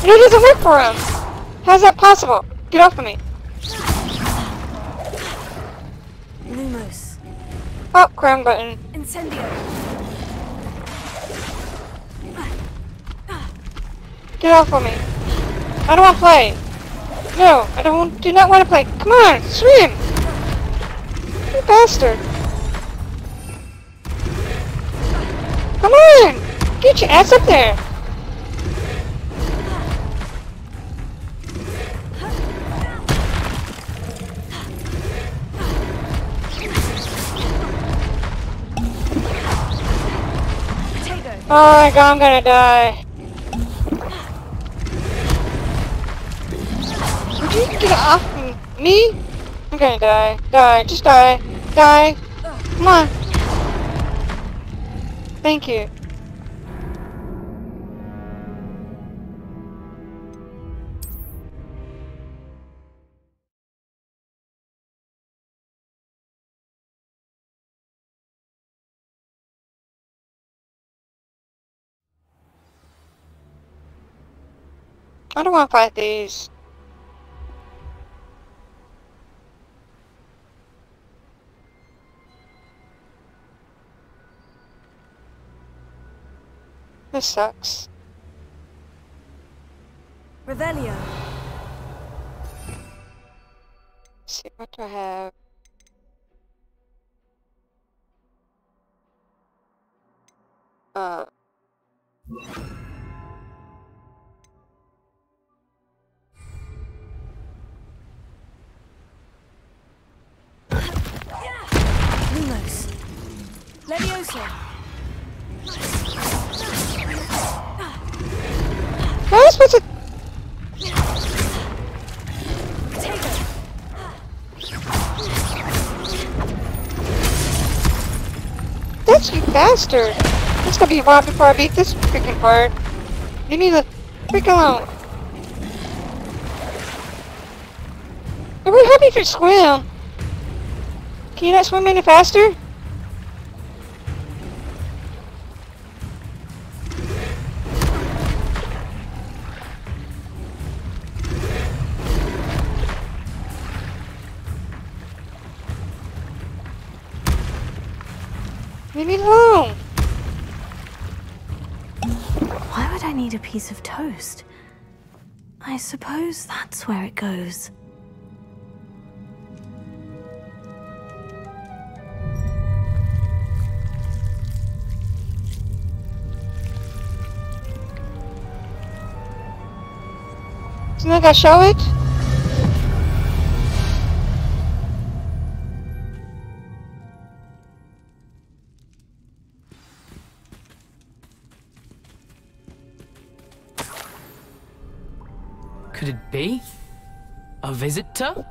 G: It doesn't work for him! How's that possible? Get off of me.
E: Lumos.
G: Oh, crown button.
E: Incendio.
G: Get off of me. I don't want to play. No, I do not want to play. Come on, swim! You bastard. Come on! Get your ass up there! Oh my god, I'm gonna die. Get off me! I'm gonna die. Die. Just die. Die. Come on. Thank you. I don't want to fight these. This sucks.
E: Revelio.
G: Let's see, what do I have?
E: Lumos. Leviosa.
G: How am I supposed to... That's you bastard! It's gonna be a while before I beat this freaking part. Leave me the freak alone. I'm really happy if you swim. Can you not swim any faster? Leave me alone.
A: Why would I need a piece of toast? I suppose that's where it goes.
G: Isn't that gonna show it?
P: Could it be? A visitor?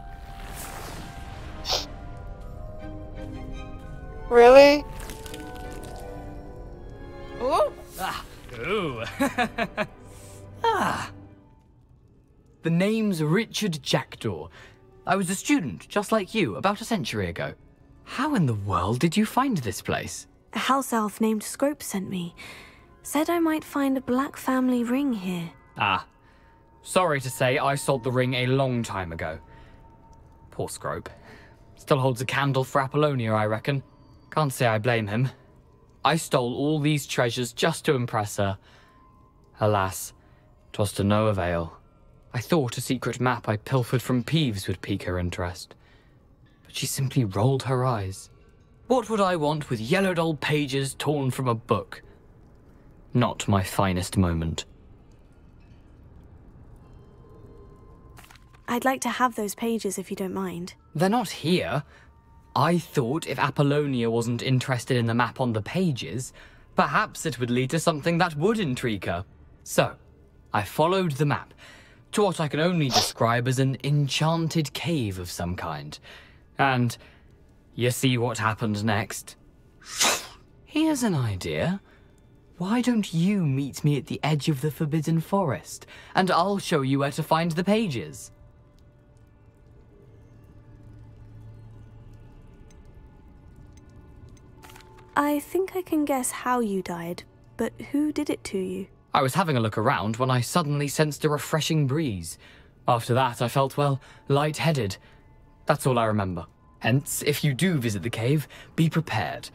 G: Really?
P: Oh! Ah! Ooh! Ah! The name's Richard Jackdaw. I was a student, just like you, about a century ago. How in the world did you find this place?
A: A house elf named Scrope sent me. Said I might find a black family ring here.
P: Ah. Sorry to say, I sold the ring a long time ago. Poor Scrope. Still holds a candle for Apollonia, I reckon. Can't say I blame him. I stole all these treasures just to impress her. Alas, 'twas to no avail. I thought a secret map I pilfered from Peeves would pique her interest. But she simply rolled her eyes. What would I want with yellowed old pages torn from a book? Not my finest moment.
A: I'd like to have those pages if you don't mind.
P: They're not here. I thought if Apollonia wasn't interested in the map on the pages, perhaps it would lead to something that would intrigue her. So, I followed the map to what I can only describe as an enchanted cave of some kind. And you see what happened next? Here's an idea. Why don't you meet me at the edge of the Forbidden Forest, and I'll show you where to find the pages.
A: I think I can guess how you died, but who did it to you?
P: I was having a look around when I suddenly sensed a refreshing breeze. After that, I felt, well, lightheaded. That's all I remember. Hence, if you do visit the cave, be prepared.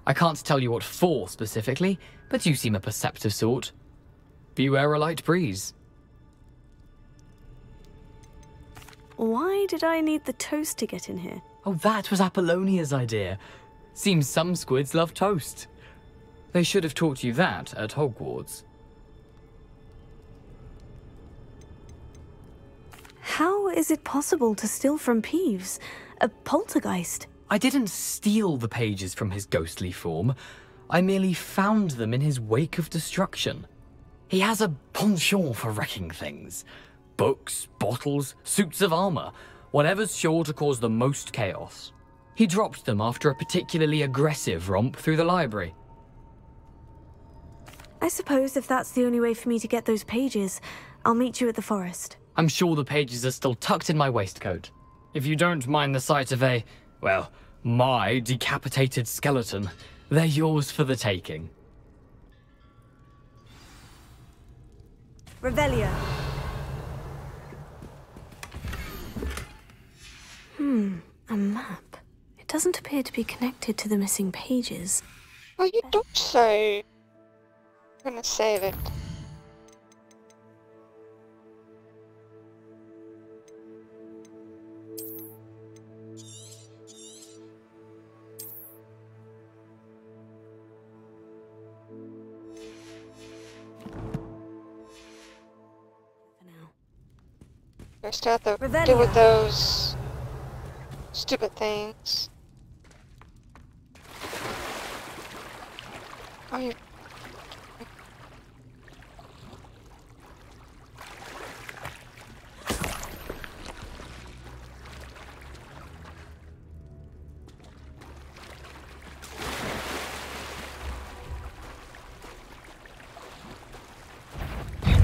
P: I can't tell you what for specifically, but you seem a perceptive sort. Beware a light breeze.
A: Why did I need the toast to get in here?
P: Oh, that was Apollonia's idea. Seems some squids love toast. They should have taught you that at Hogwarts.
A: How is it possible to steal from Peeves? A poltergeist?
P: I didn't steal the pages from his ghostly form. I merely found them in his wake of destruction. He has a penchant for wrecking things. Books, bottles, suits of armor, whatever's sure to cause the most chaos. He dropped them after a particularly aggressive romp through the library.
A: I suppose if that's the only way for me to get those pages, I'll meet you at the forest.
P: I'm sure the pages are still tucked in my waistcoat. If you don't mind the sight of a, well, my decapitated skeleton, they're yours for the taking.
E: Revelio.
A: A map. It doesn't appear to be connected to the missing pages.
G: Oh, you don't say. I'm gonna save it. I still have to deal with those stupid things. Oh, you.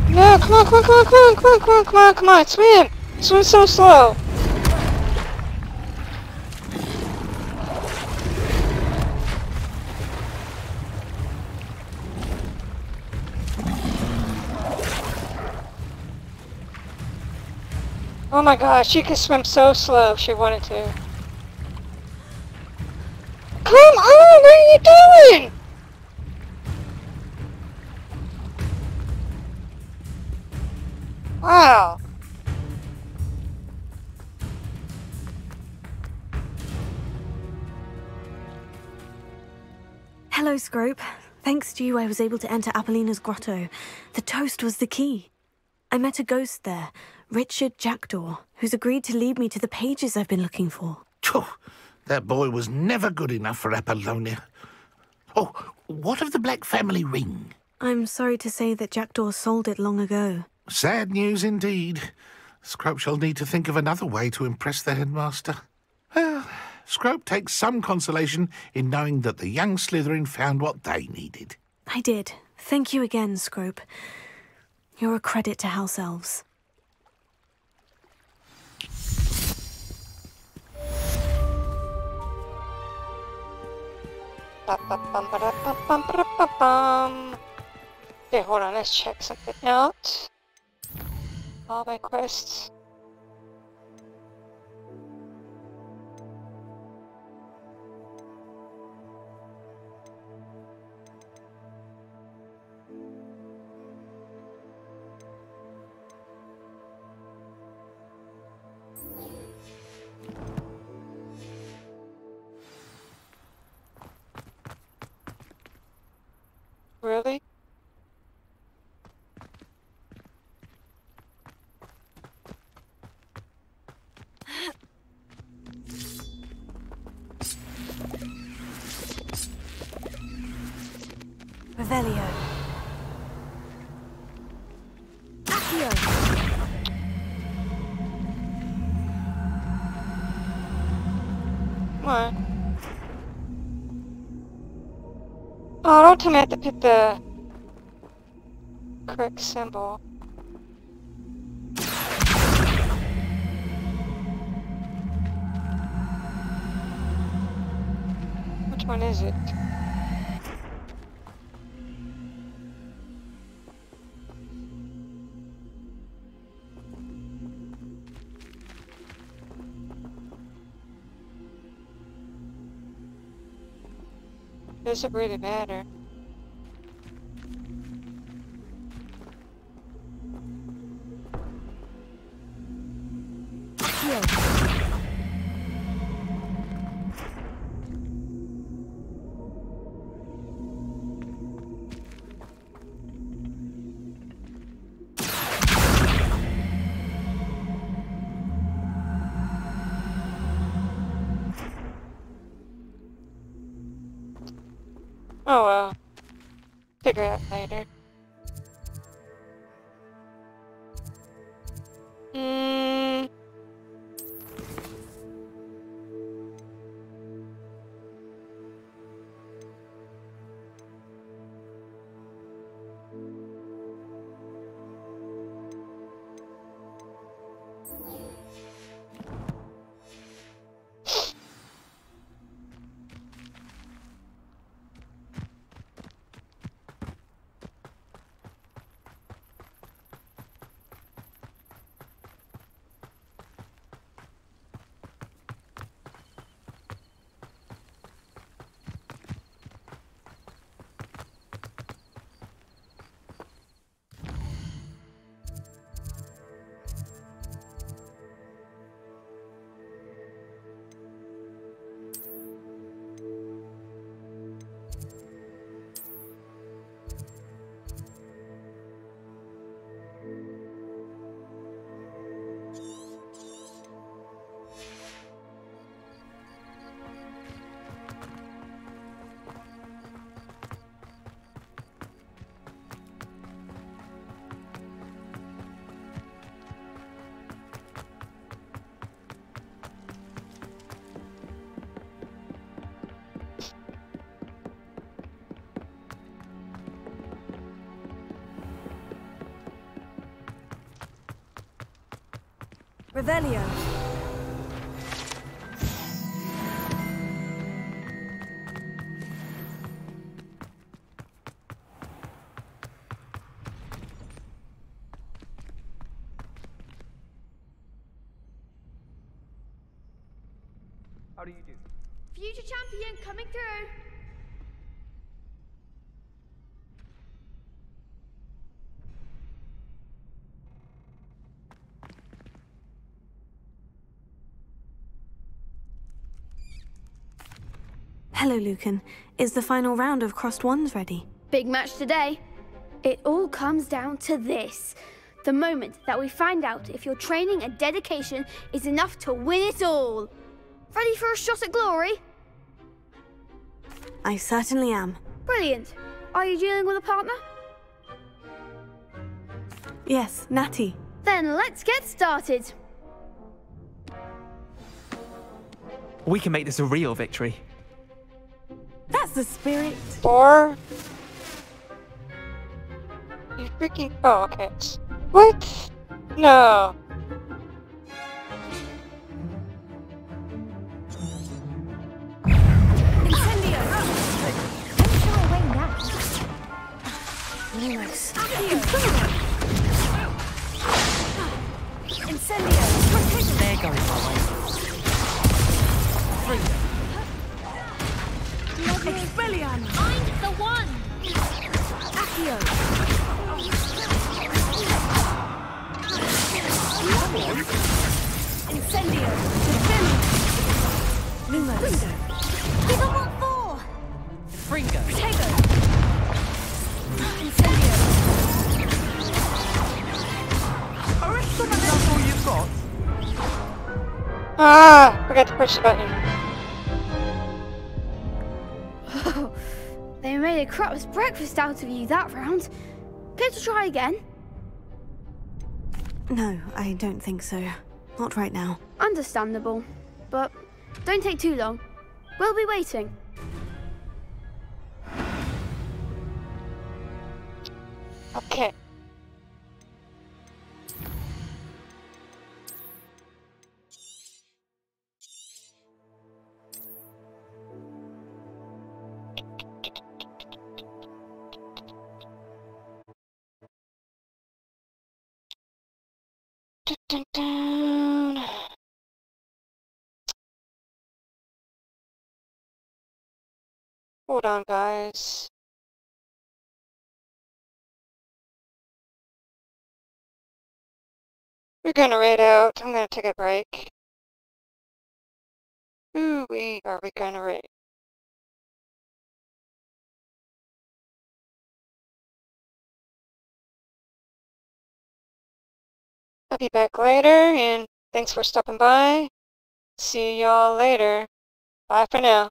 G: No, come on, come on, swim! Swim so slow! Oh my gosh, she could swim so slow if she wanted to. Come on, what are you doing? Wow.
A: Hello, Scrope. Thanks to you, I was able to enter Apollina's grotto. The toast was the key. I met a ghost there, Richard Jackdaw, who's agreed to lead me to the pages I've been looking for.
I: Phew, that boy was never good enough for Apollonia. Oh, what of the Black family ring?
A: I'm sorry to say that Jackdaw sold it long ago.
I: Sad news indeed. Scrope shall need to think of another way to impress the headmaster. Well, Scrope takes some consolation in knowing that the young Slytherin found what they needed.
A: I did. Thank you again, Scrope. You're a credit to House Elves.
G: Okay, hold on, let's check something out. All my quests. Really?
A: Revelio. Accio.
G: Come on. Oh, don't tell me I have to pick the correct symbol. Which one is it? Does it really matter? Oh well. Figure it out later. Hmm.
A: Revelio.
K: How do you do?
J: Future champion coming through.
A: Hello, Lucan. Is the final round of Crossed Wands ready?
J: Big match today. It all comes down to this. The moment that we find out if your training and dedication is enough to win it all. Ready for a shot at glory?
A: I certainly am.
J: Brilliant. Are you dealing with a partner?
A: Yes, Natty.
J: Then let's get started.
U: We can make this a real victory.
A: That's the spirit.
G: Or... You freaking... Oh, okay. What? No.
A: Incendio!
V: Venture away now.
A: Lumos. Incendio!
F: They're going my way.
A: Expelliarmus!
J: Find the one!
A: Accio! Incendio! Lumos!
J: Give them what for!
F: Fringo!
A: Protego! Incendio!
F: That's all you've got?
G: Ah! Forgot to push the button.
J: They made a crap's breakfast out of you that round. Care to try again?
A: No, I don't think so. Not right now.
J: Understandable. But don't take too long. We'll be waiting.
G: Okay. Dun, dun, dun. Hold on, guys. We're gonna raid out. I'm gonna take a break. Who are we gonna raid? I'll be back later, and thanks for stopping by. See y'all later. Bye for now.